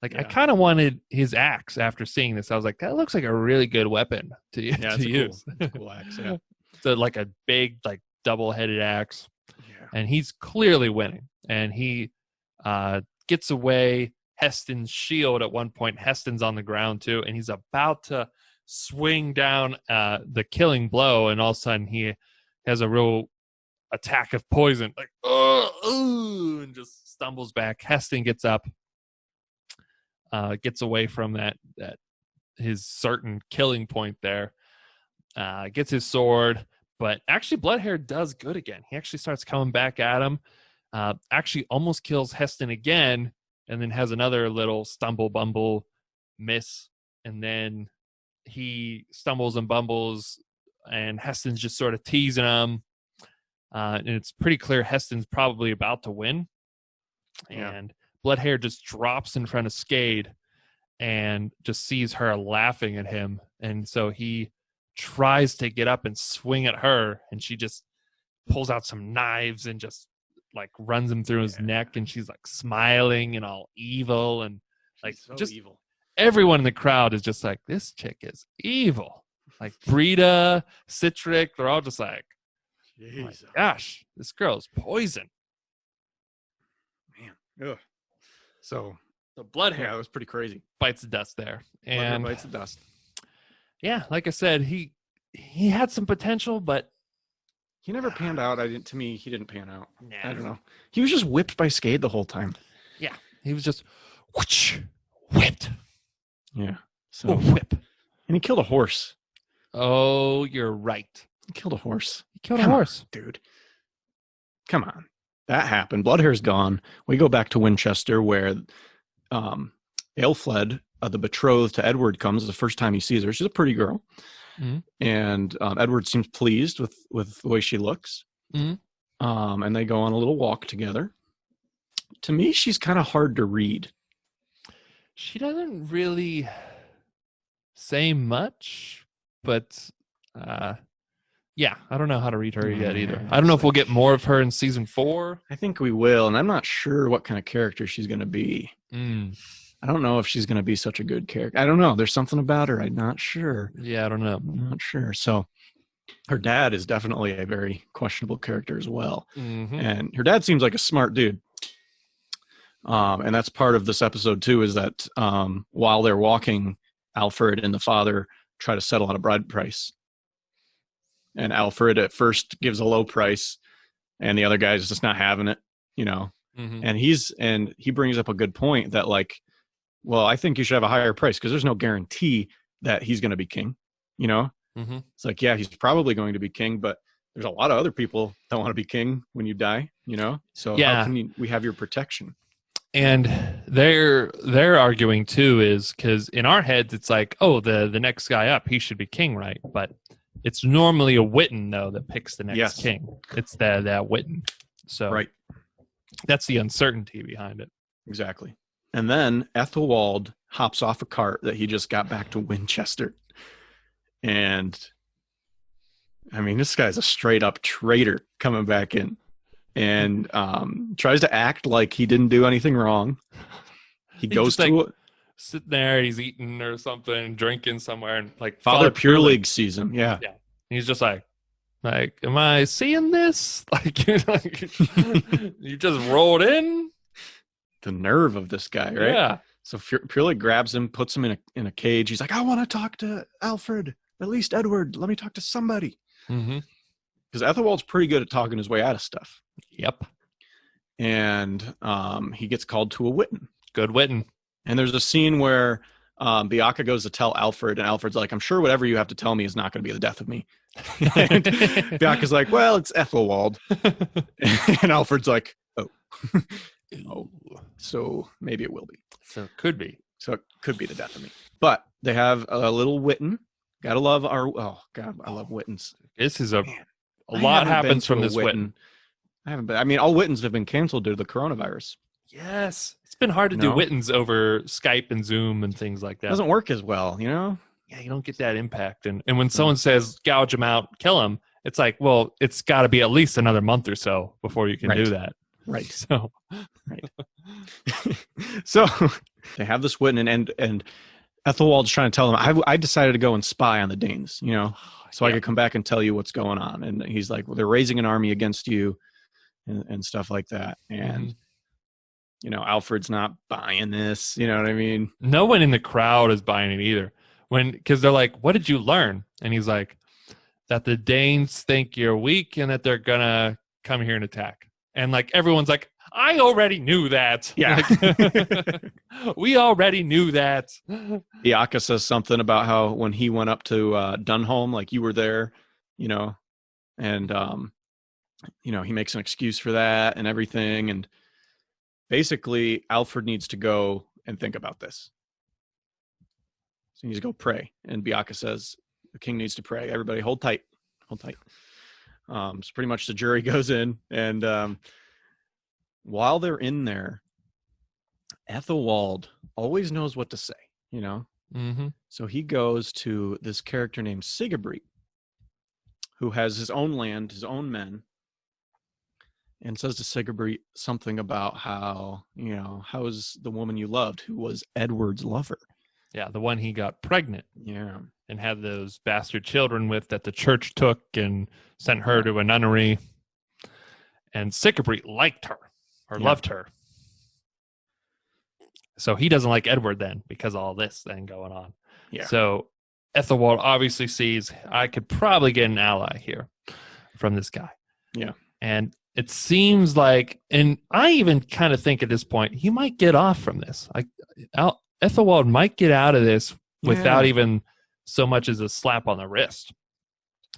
Like, I kind of wanted his axe after seeing this. I was like, that looks like a really good weapon to use. It's a cool axe, yeah. So like a big, like, double-headed axe. Yeah. And he's clearly winning. And he gets away Heston's shield at one point. Heston's on the ground, too. And he's about to swing down the killing blow. And all of a sudden, he has a real attack of poison. Like, and just stumbles back. Heston gets up. Gets away from that his certain killing point there. Gets his sword. But actually, Bloodhair does good again. He actually starts coming back at him. Actually almost kills Heston again, and then has another little bumble miss. And then he stumbles and bumbles, and Heston's just sort of teasing him. And it's pretty clear Heston's probably about to win. Yeah. And Bloodhair just drops in front of Skade and just sees her laughing at him. And so he tries to get up and swing at her, and she just pulls out some knives and just like runs him through his neck, and she's like smiling and all evil, and like so just evil. Everyone in the crowd is just like, this chick is evil. Like Brita, Citric, they're all just like, oh my gosh, this girl's poison. Man. Ugh. So the Bloodhair, yeah, it was pretty crazy. Bites the dust there. And bites the dust. Yeah, like I said, he had some potential, but he never panned out. To me, he didn't pan out. Nah. I don't know. He was just whipped by Skade the whole time. Yeah, he was just whipped. Yeah. So whip. And he killed a horse. Oh, you're right. He killed a horse. He killed a horse. On, dude. Come on. That happened. Bloodhair's gone. We go back to Winchester where Aelfled, the betrothed to Edward, comes the first time he sees her. She's a pretty girl. Mm-hmm. And Edward seems pleased with the way she looks. Mm-hmm. And they go on a little walk together. To me, she's kind of hard to read. She doesn't really say much, but yeah, I don't know how to read her yet either. I don't know if we'll get more of her in season 4. I think we will, and I'm not sure what kind of character she's going to be. I don't know if she's going to be such a good character. I don't know. There's something about her. I'm not sure. Yeah, I don't know. I'm not sure. So her dad is definitely a very questionable character as well. Mm-hmm. And her dad seems like a smart dude. And that's part of this episode too, is that while they're walking, Alfred and the father try to settle on a bride price. And Alfred at first gives a low price, and the other guy's just not having it, you know. Mm-hmm. And he brings up a good point that, like, well, I think you should have a higher price because there's no guarantee that he's going to be king, you know. Mm-hmm. It's like, yeah, he's probably going to be king, but there's a lot of other people that want to be king when you die, you know. So how can we have your protection? And they're arguing too is because in our heads it's like, oh, the next guy up, he should be king, right? But it's normally a Witten though that picks the next king. It's that Witten. So right. That's the uncertainty behind it. Exactly. And then Ethelwald hops off a cart that he just got back to Winchester. And I mean, this guy's a straight up traitor coming back in. And tries to act like he didn't do anything wrong. He goes to sitting there, he's eating or something, drinking somewhere, and like Father Pure League sees him. Yeah. And he's just like, am I seeing this? Like, you just rolled in. The nerve of this guy, right? Yeah. So Pure League grabs him, puts him in a cage. He's like, I want to talk to Alfred, at least Edward. Let me talk to somebody. Mm-hmm. Because Ethelwald's pretty good at talking his way out of stuff. Yep. And he gets called to a Witten. Good Witten. And there's a scene where Bianca goes to tell Alfred, and Alfred's like, I'm sure whatever you have to tell me is not going to be the death of me. And Bianca's like, well, it's Ethelwald. And Alfred's like, oh. Oh. So maybe it will be. So it could be. So it could be the death of me. But they have a little Witten. Gotta love I love Wittens. This is a lot happens from this Witten. I haven't been. I mean, all Wittens have been canceled due to the coronavirus. Yes. It's been hard to do Wittens over Skype and Zoom and things like that. It doesn't work as well, you know? Yeah, you don't get that impact. And when someone says gouge him out, kill him, it's like, well, it's got to be at least another month or so before you can do that. Right. So, right. So they have this witness, and Ethelwald's trying to tell them, I decided to go and spy on the Danes, so I could come back and tell you what's going on. And he's like, well, they're raising an army against you and stuff like that. And, Alfred's not buying this. You know what I mean? No one in the crowd is buying it either. Because they're like, what did you learn? And he's like, that the Danes think you're weak and that they're going to come here and attack. And like, everyone's like, I already knew that. Yeah. We already knew that. Iaka says something about how when he went up to Dunholm, like you were there, and, he makes an excuse for that and everything. And basically, Alfred needs to go and think about this. So he needs to go pray. And Bianca says, the king needs to pray. Everybody hold tight. Hold tight. So pretty much the jury goes in. And while they're in there, Ethelwald always knows what to say, Mm-hmm. So he goes to this character named Sigebrit, who has his own land, his own men, and says to Sigebrit something about how, how's the woman you loved, who was Edward's lover? Yeah, the one he got pregnant. Yeah. And had those bastard children with that the church took and sent her to a nunnery. And Sigebrit liked her or loved her. So he doesn't like Edward then because of all this then going on. Yeah. So Ethelwald obviously sees I could probably get an ally here from this guy. Yeah. And it seems like, and I even kind of think at this point, he might get off from this. Ethelwald might get out of this without even so much as a slap on the wrist.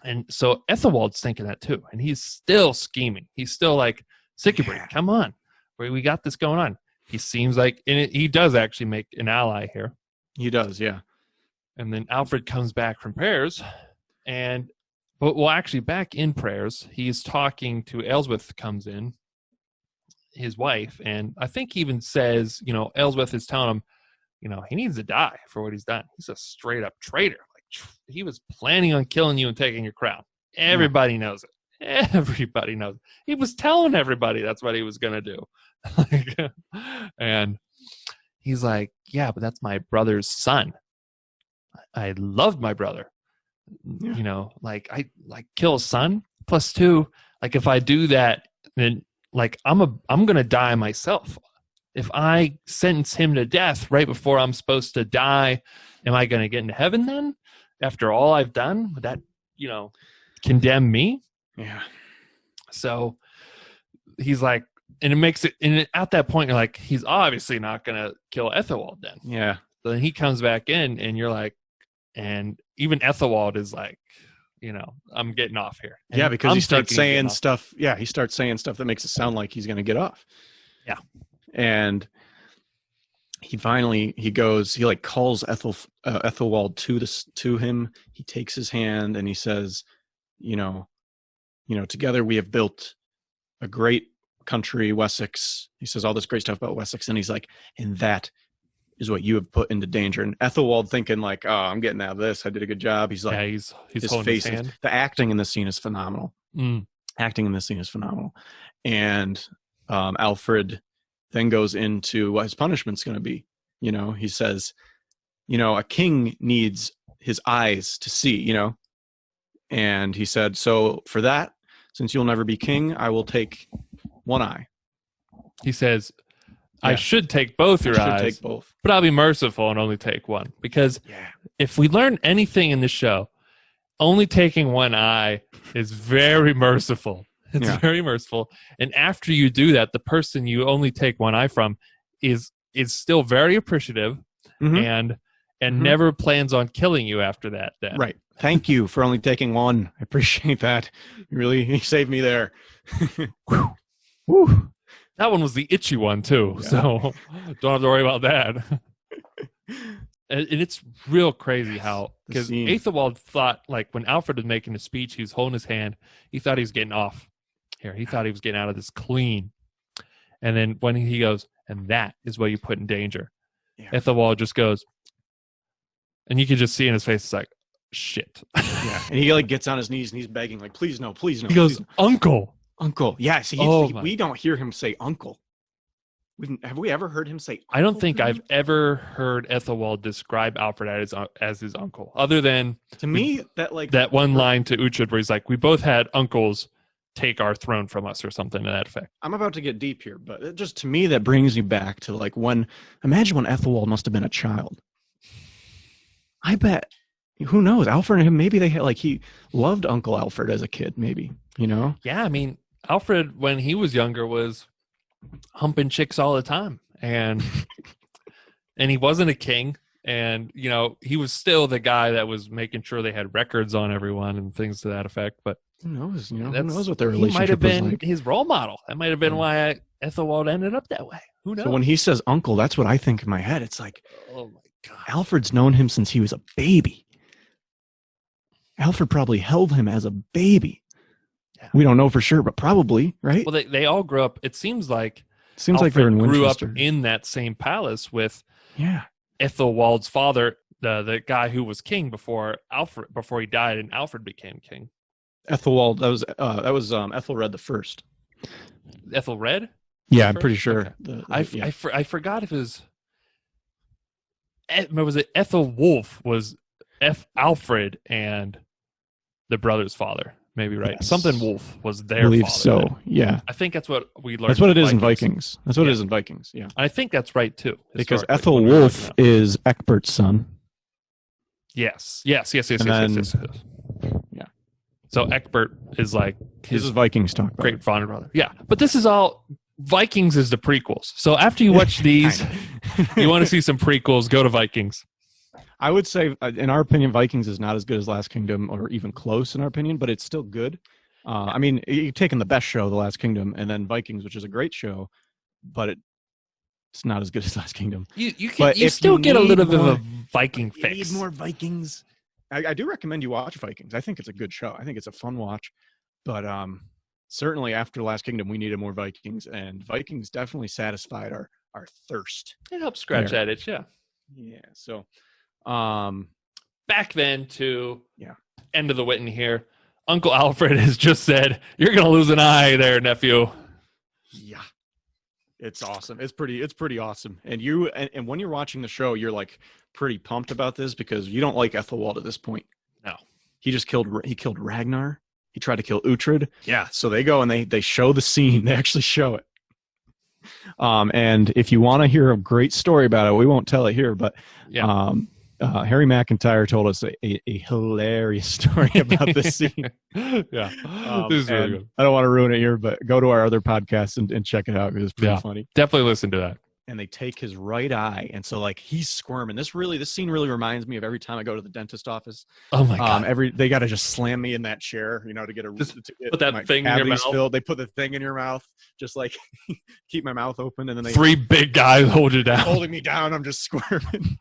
And so Ethelwald's thinking that too. And he's still scheming. He's still like, Sigebrit, come on. We got this going on. He seems like, and he does actually make an ally here. He does, yeah. And then Alfred comes back from prayers. Actually back in prayers, he's talking to Elswith comes in, his wife. And I think he even says, Elswith is telling him, he needs to die for what he's done. He's a straight up traitor. Like he was planning on killing you and taking your crown. Everybody knows it. Everybody knows. He was telling everybody that's what he was going to do. And he's like, yeah, but that's my brother's son. I loved my brother. I kill a son. Plus two, like if I do that, then like I'm going to die myself. If I sentence him to death right before I'm supposed to die, am I going to get into heaven then? After all I've done, would that, condemn me? Yeah. So he's like, and it makes it, and at that point, you're like, he's obviously not going to kill Ethelwald then. Yeah. So then he comes back in, and you're like, and even Ethelwald is like, I'm getting off here. And yeah, because he starts saying stuff. off. Yeah, he starts saying stuff that makes it sound like he's going to get off. Yeah. And he goes, he like calls Ethelwald to him. He takes his hand and he says, together we have built a great country, Wessex. He says all this great stuff about Wessex. And he's like, and that is what you have put into danger. And Ethelwald thinking like, oh, I'm getting out of this. I did a good job. He's like, he's his holding face, his hand. the acting in this scene is phenomenal. Acting in this scene is phenomenal. And Alfred then goes into what his punishment's going to be. He says, a king needs his eyes to see, and he said, so for that, since you'll never be king, I will take one eye. He says, I should take both your eyes, take both. But I'll be merciful and only take one. Because if we learn anything in this show, only taking one eye is very merciful. It's very merciful. And after you do that, the person you only take one eye from is still very appreciative and never plans on killing you after that. Then. Right. Thank you for only taking one. I appreciate that. You saved me there. Whew. That one was the itchy one too. Yeah. So don't have to worry about that. And it's real crazy how, because Ethelwald thought, like when Alfred was making the speech, he was holding his hand. He thought he was getting off here. He thought he was getting out of this clean. And then when he goes, and that is what you put in danger. Yeah. Ethelwald just goes, and you can just see in his face, it's like, shit. Yeah. And he like gets on his knees and he's begging, like, please no, please no. He goes, no. Uncle. Uncle. Yeah, see, we don't hear him say uncle. Have we ever heard him say uncle? I don't think I've ever heard Ethelwald describe Alfred as his uncle, other than to me that one line to Uhtred where he's like, "We both had uncles take our throne from us," or something to that effect. I'm about to get deep here, but just to me that brings you back to like imagine when Ethelwald must have been a child. I bet, who knows, Alfred and him, maybe they had he loved Uncle Alfred as a kid, maybe, Yeah, I mean, Alfred when he was younger was humping chicks all the time, and he wasn't a king, and he was still the guy that was making sure they had records on everyone and things to that effect. But who knows? Who knows what their relationship might have been was like. his role model. That might have been why Ethelwald ended up that way. Who knows? So when he says uncle, that's what I think in my head. It's like, oh my god, Alfred's known him since he was a baby. Alfred probably held him as a baby. Yeah. We don't know for sure, but probably, right? Well, they all grew up. It seems like they're in Winchester. Grew up in that same palace with Ethelwald's father, the guy who was king before he died, and Alfred became king. Ethelwald, that was Ethelred the First. Ethelred? Yeah, I'm pretty sure. Okay. I forgot if it was. Was it Ethelwulf? Was Alfred and the brother's father? Maybe, right? Yes. Something Wolf was their father. I believe so. Then. Yeah, I think that's what we learned. That's what it is in Vikings. That's what it is in Vikings. Yeah, I think that's right too. Because Ethelwulf is Ecbert's son. Yes. Yeah. So Ecbert is like this is Vikings talk. Great father brother. Yeah, but this is all Vikings is the prequels. So after you watch these, you want to see some prequels, go to Vikings. I would say, in our opinion, Vikings is not as good as Last Kingdom, or even close in our opinion, but it's still good. I mean, you've taken the best show, The Last Kingdom, and then Vikings, which is a great show, but it's not as good as Last Kingdom. You still get a little bit of a Viking fix. You need more Vikings. I do recommend you watch Vikings. I think it's a good show. I think it's a fun watch. But certainly after Last Kingdom, we needed more Vikings, and Vikings definitely satisfied our thirst. It helps scratch that itch, yeah. Yeah, so... back then to end of the Witten here. Uncle Alfred has just said, "You're gonna lose an eye there, nephew." Yeah, it's awesome. It's pretty awesome. And when you're watching the show, you're like pretty pumped about this because you don't like Ethelwald at this point. No, he killed Ragnar. He tried to kill Uhtred. Yeah, so they go and they show the scene. They actually show it. And if you want to hear a great story about it, we won't tell it here, but Harry McIntyre told us a hilarious story about this scene. Yeah, this is really good. I don't want to ruin it here, but go to our other podcast and check it out because it's pretty funny. Definitely listen to that. And they take his right eye, and so he's squirming. This scene really reminds me of every time I go to the dentist office. Oh my god! They got to just slam me in that chair, to get put that thing in your mouth. Filled. They put the thing in your mouth, just keep my mouth open, and then three big guys hold you down, holding me down. I'm just squirming.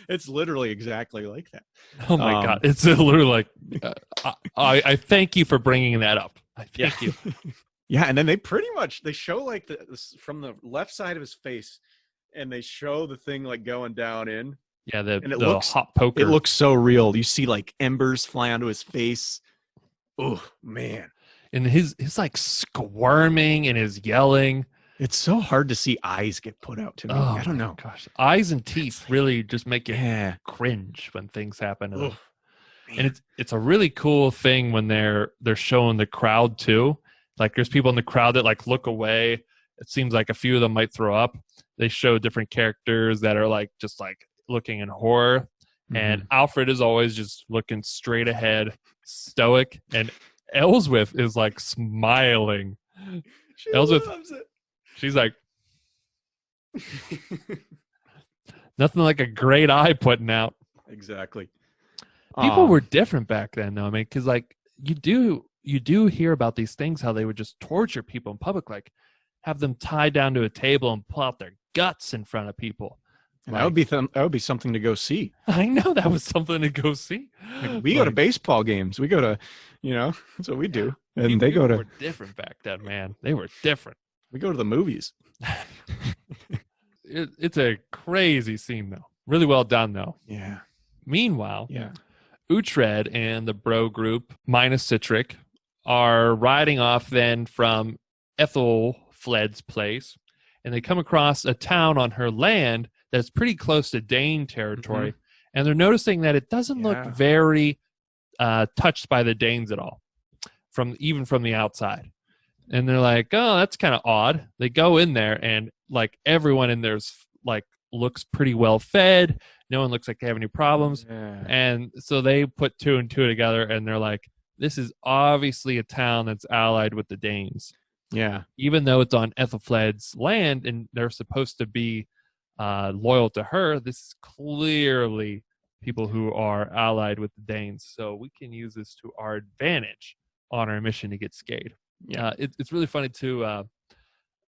It's literally exactly like that. Oh my god! It's literally like I thank you for bringing that up. I thank you. Yeah, and then they show from the left side of his face, and they show the thing going down in. Yeah, the hot poker. It looks so real. You see embers fly onto his face. Oh man! And his squirming and his yelling. It's so hard to see eyes get put out to me. I don't know. Gosh, eyes and teeth really just make you cringe when things happen to them. And it's a really cool thing when they're showing the crowd too. There's people in the crowd that look away. It seems like a few of them might throw up. They show different characters that are just looking in horror. Mm-hmm. And Alfred is always just looking straight ahead, stoic. And Ellsworth is smiling. Ellsworth loves it. She's like, nothing like a great eye putting out. Exactly. People were different back then, though. I mean, because you do hear about these things, how they would just torture people in public, have them tied down to a table and pull out their guts in front of people. That would be something to go see. I know that was something to go see. We go to baseball games. We go to, that's what we do. And they were different back then, man. They were different. We go to the movies. It's a crazy scene, though. Really well done, though. Yeah. Meanwhile, Uhtred and the bro group, minus Citric, are riding off then from Ethelfled's place, and they come across a town on her land that's pretty close to Dane territory, and they're noticing that it doesn't look very touched by the Danes at all, even from the outside. And they're like, oh, that's kind of odd. They go in there, and like everyone in there's like looks pretty well fed. No one looks like they have any problems. Yeah. And so they put two and two together, and they're like, this is obviously a town that's allied with the Danes. Yeah. Even though it's on Ethelfled's land and they're supposed to be loyal to her, this is clearly people who are allied with the Danes. So we can use this to our advantage on our mission to get Skade. Yeah. It's really funny too.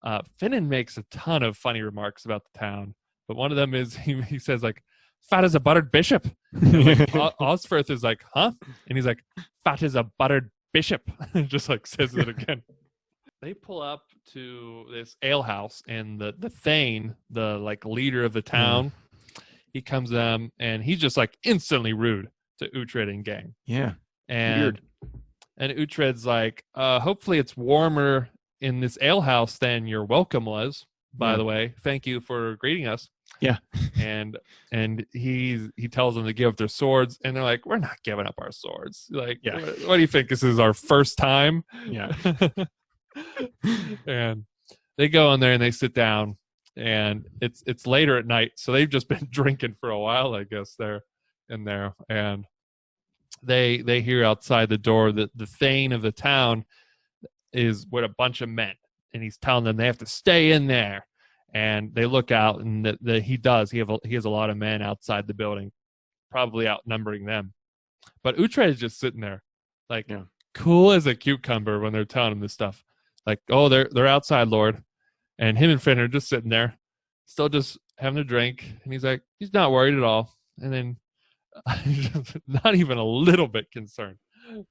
Finnan makes a ton of funny remarks about the town, but one of them is he says like, fat as a buttered bishop. Like, Osferth is like, huh? And he's like, fat as a buttered bishop. Just like says it again. They pull up to this alehouse, and the Thane, the like leader of the town, he comes to them, and he's just like instantly rude to Uhtred and gang. Yeah. And Weird. And Uhtred's like, hopefully it's warmer in this alehouse than your welcome was. By the way, thank you for greeting us. Yeah. And he tells them to give up their swords, and they're like, we're not giving up our swords. Like, what do you think? This is our first time? Yeah. And they go in there and they sit down, and it's later at night, so they've just been drinking for a while, I guess. They're in there, and they hear outside the door that the Thane of the town is with a bunch of men, and he's telling them they have to stay in there. And they look out, and he has a lot of men outside the building, probably outnumbering them. But Uhtred is just sitting there, like cool as a cucumber when they're telling him this stuff. Like, oh, they're outside, Lord. And him and Finn are just sitting there, still just having a drink. And he's like, he's not worried at all. And then not even a little bit concerned.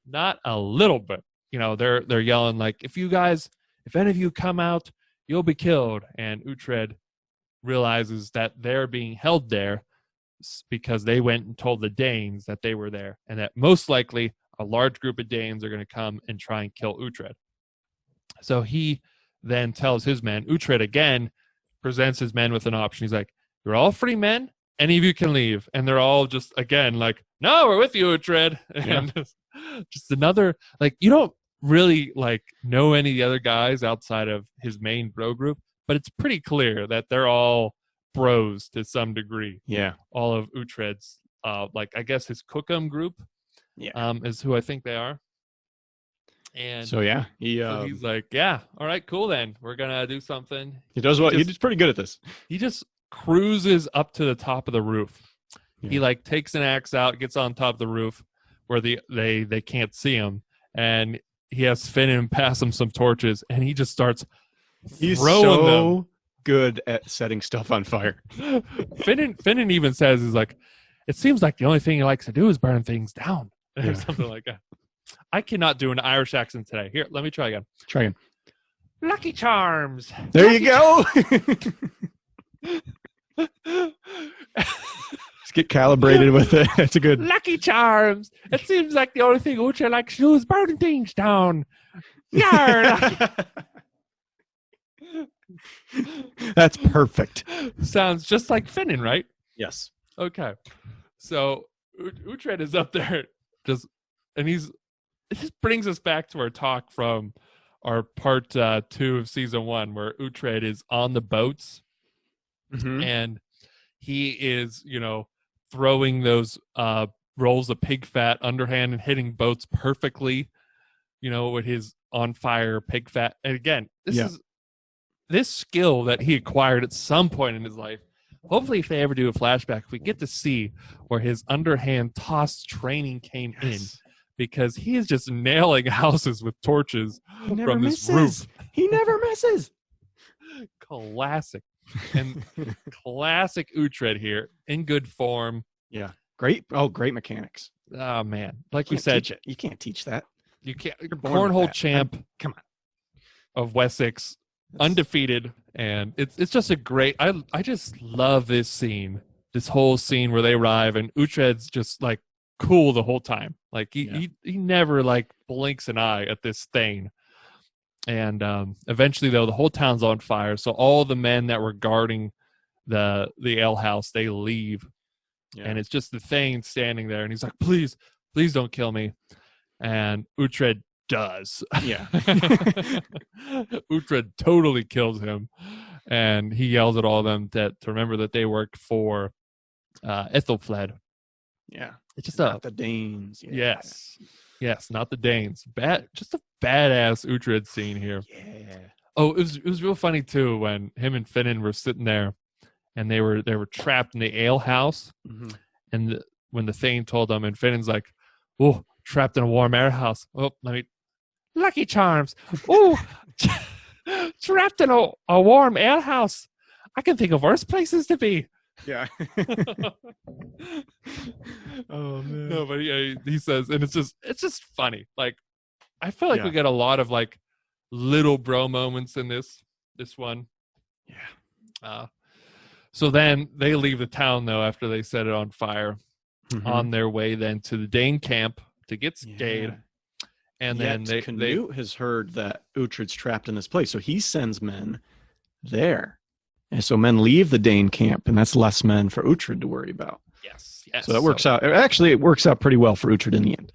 Not a little bit. You know, they're yelling like, if any of you come out, you'll be killed. And Uhtred realizes that they're being held there because they went and told the Danes that they were there, and that most likely a large group of Danes are going to come and try and kill Uhtred. So he then tells his men, Uhtred again presents his men with an option. He's like, you're all free men. Any of you can leave. And they're all just, again, like, no, we're with you, Uhtred. And just another, like, you don't really like know any of the other guys outside of his main bro group, but it's pretty clear that they're all bros to some degree. Yeah. All of Uhtred's, like, I guess his Cookham group is who I think they are. And so so he's like, yeah, all right, cool then. We're gonna do something. He's pretty good at this. He just cruises up to the top of the roof. He like takes an axe out, gets on top of the roof where they can't see him, and he has Finnan pass him some torches, and he just starts throwing them. Good at setting stuff on fire. Finnan even says, is like, it seems like the only thing he likes to do is burn things down, or something like that. I cannot do an Irish accent today. Here, let me try again. Try again. Lucky Charms. There you go. Just get calibrated with it. That's a good. Lucky Charms. It seems like the only thing Uhtred likes to do is burn things down. Yarr. That's perfect. Sounds just like Finnan, right? Yes. Okay. So Uhtred is up there and it just brings us back to our talk from our part 2 of season 1, where Uhtred is on the boats and he is, throwing those rolls of pig fat underhand and hitting boats perfectly, with his on fire pig fat. And again, this skill that he acquired at some point in his life. Hopefully, if they ever do a flashback, we get to see where his underhand toss training came in, because he is just nailing houses with torches from this roof. He never misses. Classic. And classic Uhtred here, in good form. Yeah. Great mechanics. Oh, man. Like we said, you can't teach that. You can't. Cornhole champ. Come on. Of Wessex. Undefeated, and it's just a great. I just love this scene, this whole scene where they arrive and Uhtred's just like cool the whole time. Like Yeah. he never like blinks an eye at this thing. And eventually, though, the whole town's on fire. So all the men that were guarding the alehouse, they leave, and it's just the Thane standing there. And he's like, "Please, please don't kill me." And Uhtred does. Yeah. Uhtred totally kills him, and he yells at all of them to remember that they work for Ethelfled. Yeah. It's just not the Danes. Yeah. Yes, not the Danes. Just a badass Uhtred scene here. Yeah. Oh, it was real funny too when him and Finan were sitting there, and they were trapped in the ale house, and when the Thane told them, and Finan's like, "Oh, trapped in a warm ale house. Oh, Lucky Charms. Oh, trapped in a warm ale house. I can think of worse places to be." Yeah. Oh man. No, but he says, and it's just funny. Like, I feel like we get a lot of like little bro moments in this one. Yeah. So then they leave the town though after they set it on fire, on their way then to the Dane camp to get Skade. Yeah. And Yet then Canute has heard that Uhtred's trapped in this place, so he sends men there. And so men leave the Dane camp, and that's less men for Uhtred to worry about. Yes. So that works out. Actually, it works out pretty well for Uhtred in the end.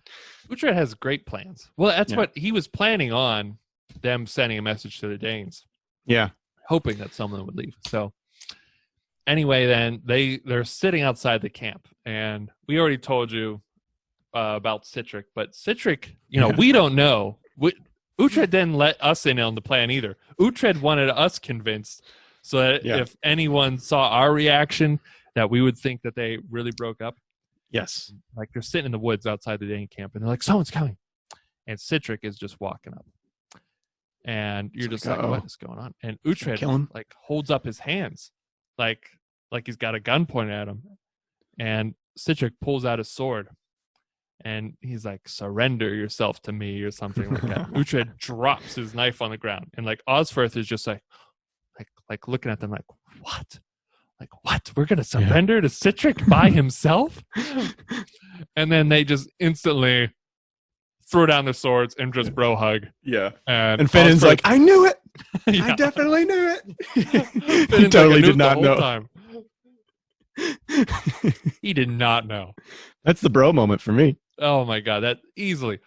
Uhtred has great plans. Well, that's what he was planning on, them sending a message to the Danes. Yeah. Hoping that someone would leave. So anyway, then they're sitting outside the camp, and we already told you about Citric, but Citric, we don't know. Uhtred didn't let us in on the plan either. Uhtred wanted us convinced so that if anyone saw our reaction, that we would think that they really broke up. Yes. Like they're sitting in the woods outside the Dane camp, and they're like, "Someone's coming," and Citric is just walking up, and you're just like, "What is going on?" And Uhtred like holds up his hands, like he's got a gun pointed at him, and Citric pulls out his sword, and he's like, "Surrender yourself to me," or something like that. Uhtred drops his knife on the ground, and like Osferth is just like looking at them like, "What? Like what? We're gonna surrender to Citric by himself?" And then they just instantly throw down their swords and just bro hug. Yeah. And Finan's like, "I knew it. Yeah. I definitely knew it." He totally did not know. Time. He did not know. That's the bro moment for me. Oh my god, that easily.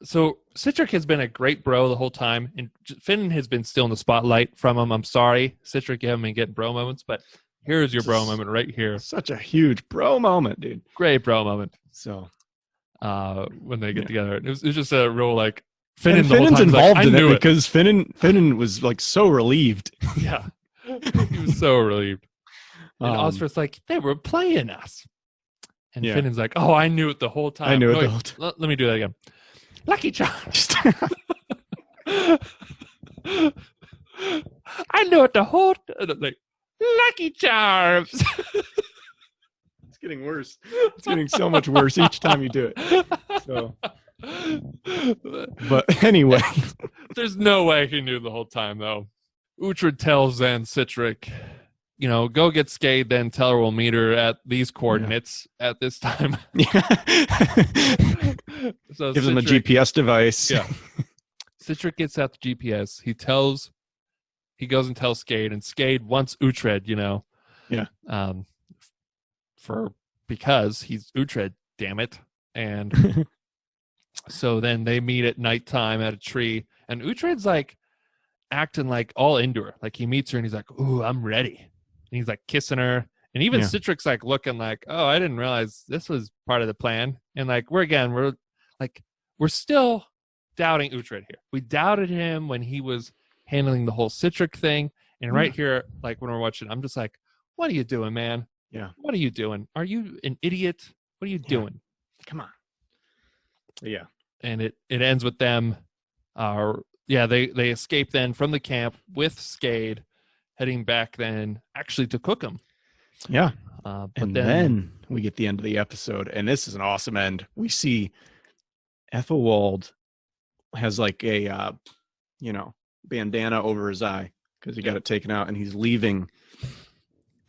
So Citric has been a great bro the whole time, and Finan has been still in the spotlight from him. I'm sorry, Citric, you haven't been getting bro moments, but here's your bro moment right here. Such a huge bro moment, dude. Great bro moment. So, when they get together, it was just a real like Finan. Finan's involved in it because Finan was like so relieved. Yeah, he was so relieved. And Osferth's like, "They were playing us," and Finan's like, "Oh, I knew it the whole time." I knew it the whole time. Let me do that again. Lucky Charms. I knew it the whole time. Like, Lucky Charms. It's getting worse. It's getting so much worse each time you do it. So, but anyway, there's no way he knew the whole time, though. Uhtred tells then Citric, go get Skade, then tell her we'll meet her at these coordinates at this time. So gives him a GPS device. Yeah. Citric gets out the GPS. He goes and tells Skade, and Skade wants Uhtred, Yeah. Because he's Uhtred, damn it. And so then they meet at nighttime at a tree, and Uhtred's like acting like all into her. Like he meets her and he's like, "Ooh, I'm ready." And he's like kissing her. And even Citric's like looking like, "Oh, I didn't realize this was part of the plan." And like we're still doubting Uhtred here. We doubted him when he was handling the whole Citric thing. And right here, like when we're watching, I'm just like, "What are you doing, man? Yeah. What are you doing? Are you an idiot? What are you doing? Come on." Yeah. And it ends with them. They escape then from the camp with Skade, heading back then actually to Cookham. Yeah. But then we get the end of the episode, and this is an awesome end. We see Ethelwald has like a bandana over his eye because he got it taken out, and he's leaving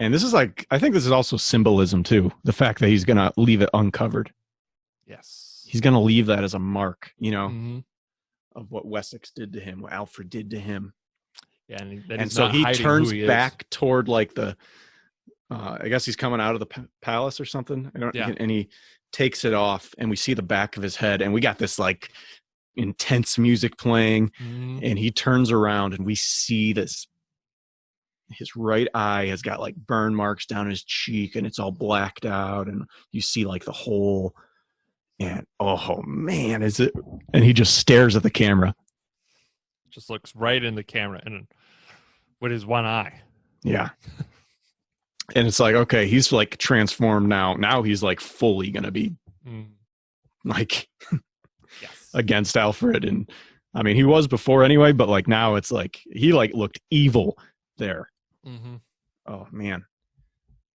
And this is like, I think this is also symbolism too. The fact that he's going to leave it uncovered. Yes. He's going to leave that as a mark, Mm-hmm. of what Wessex did to him, what Alfred did to him. Yeah, and so he turns back toward like the, I guess he's coming out of the palace or something. And he takes it off, and we see the back of his head, and we got this like intense music playing, and he turns around, and we see this. His right eye has got like burn marks down his cheek, and it's all blacked out, and you see like the hole. And oh man, is it? And he just stares at the camera. Just looks right in the camera, and with his one eye. Yeah. And it's like, okay, he's like transformed now. Now he's like fully going to be like against Alfred. And I mean, he was before anyway, but like now it's like, he like looked evil there. Mm-hmm. Oh man.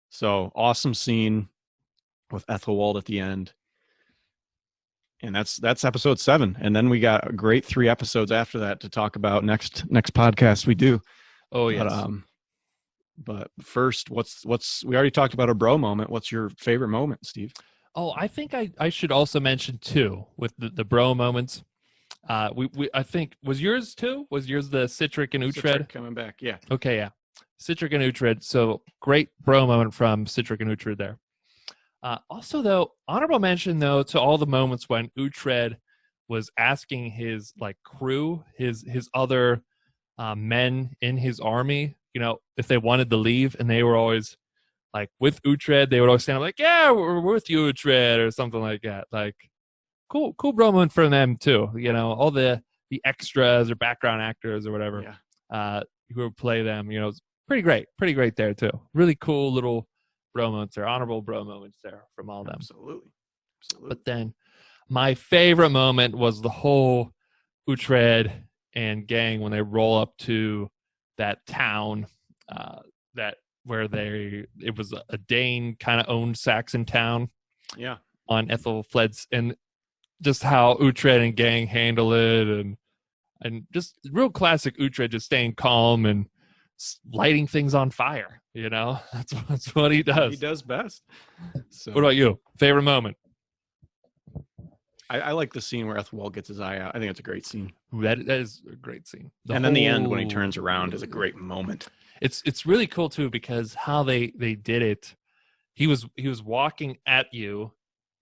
So awesome scene with Ethelwald at the end. And that's episode 7. And then we got a great 3 episodes after that to talk about next podcast we do. Oh yes. But first, what's we already talked about a bro moment. What's your favorite moment, Steve? Oh, I think I should also mention 2 with the bro moments. I think was yours 2? Was yours the Citric and Uhtred? Citric coming back, yeah. Okay, yeah. Citric and Uhtred. So great bro moment from Citric and Uhtred there. Also, though, honorable mention though to all the moments when Uhtred was asking his like crew, his other men in his army, if they wanted to leave, and they were always like with Uhtred, they would always stand up like, "Yeah, we're with you, Uhtred," or something like that. Like, cool bro moment for them too. All the extras or background actors or whatever, who would play them. It's pretty great there too. Really cool little bro moments there, honorable bro moments there from all of them. Absolutely. But then my favorite moment was the whole Uhtred and gang when they roll up to that town it was a Dane kind of owned Saxon town. Yeah. On Ethelfled's, and just how Uhtred and gang handle it, and just real classic Uhtred, just staying calm and lighting things on fire. That's what he does. He does best. So, what about you? Favorite moment? I like the scene where Ethelwald gets his eye out. I think it's a great scene. That is a great scene. Then the end when he turns around is a great moment. It's really cool too, because how they did it. He was walking at you,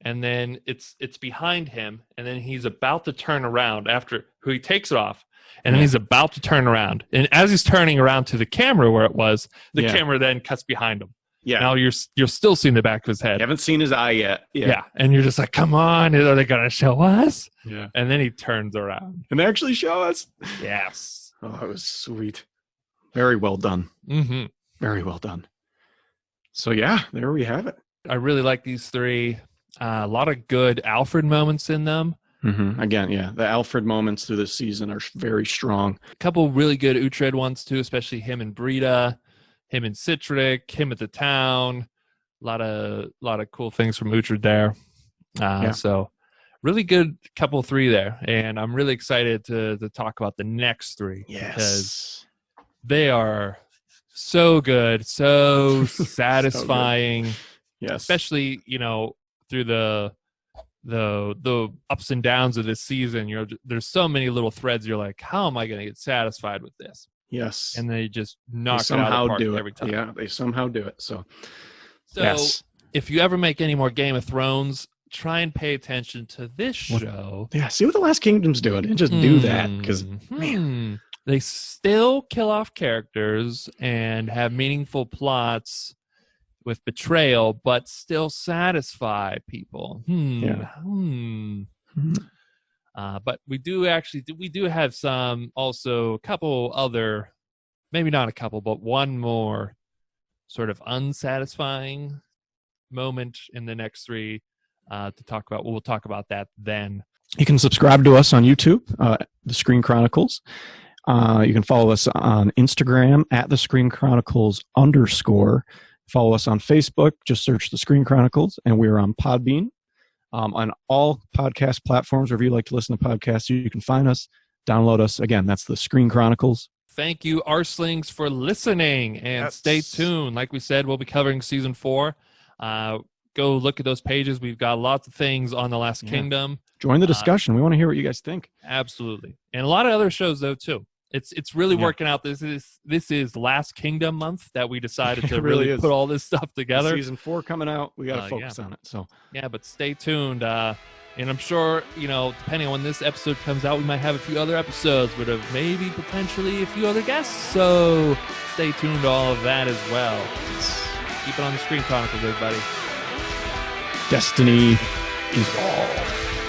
and then it's behind him, and then he's about to turn around after he takes it off, and then he's about to turn around, and as he's turning around to the camera where it was, the camera then cuts behind him. Yeah. Now you're still seeing the back of his head. You haven't seen his eye yet. Yeah. And you're just like, come on, are they gonna show us? Yeah. And then he turns around. And they actually show us. Yes. Oh, it was sweet. Very well done. Mm-hmm. Very well done. So yeah, there we have it. I really like these 3. A lot of good Alfred moments in them. Mm-hmm. Again, yeah, the Alfred moments through this season are very strong. A couple really good Uhtred ones too, especially him and Brita, him and Citric, him at the town. A lot of cool things from Uhtred there. So really good couple 3 there, and I'm really excited to talk about the next 3 because they are so good, so satisfying. So yes, especially through the ups and downs of this season. There's so many little threads. You're like, how am I going to get satisfied with this? Yes, and they just knock it out of the park every time. Yeah, they somehow do it. So yes. If you ever make any more Game of Thrones, try and pay attention to this show. Yeah, see what The Last Kingdom's doing, and just do that, because man, they still kill off characters and have meaningful plots with betrayal, but still satisfy people. But we do have some, also a couple other, maybe not a couple, but one more sort of unsatisfying moment in the next 3 to talk about. We'll talk about that then. You can subscribe to us on YouTube, The Screen Chronicles. You can follow us on Instagram at The Screen Chronicles _ Follow us on Facebook. Just search The Screen Chronicles, and we're on Podbean. On all podcast platforms, wherever you like to listen to podcasts, you can find us, download us. Again, that's The Screen Chronicles. thank you, Arslings, for listening. And stay tuned. Like we said, we'll be covering season 4. Go look at those pages. We've got lots of things on The Last Kingdom. Join the discussion. We want to hear what you guys think. Absolutely. And a lot of other shows, though, too. It's really working out. This is Last Kingdom month that we decided to really put all this stuff together. Season 4 coming out. We got to focus on it. So but stay tuned. And I'm sure, depending on when this episode comes out, we might have a few other episodes with maybe potentially a few other guests. So stay tuned to all of that as well. Keep it on the Screen Chronicles, everybody. Destiny is all.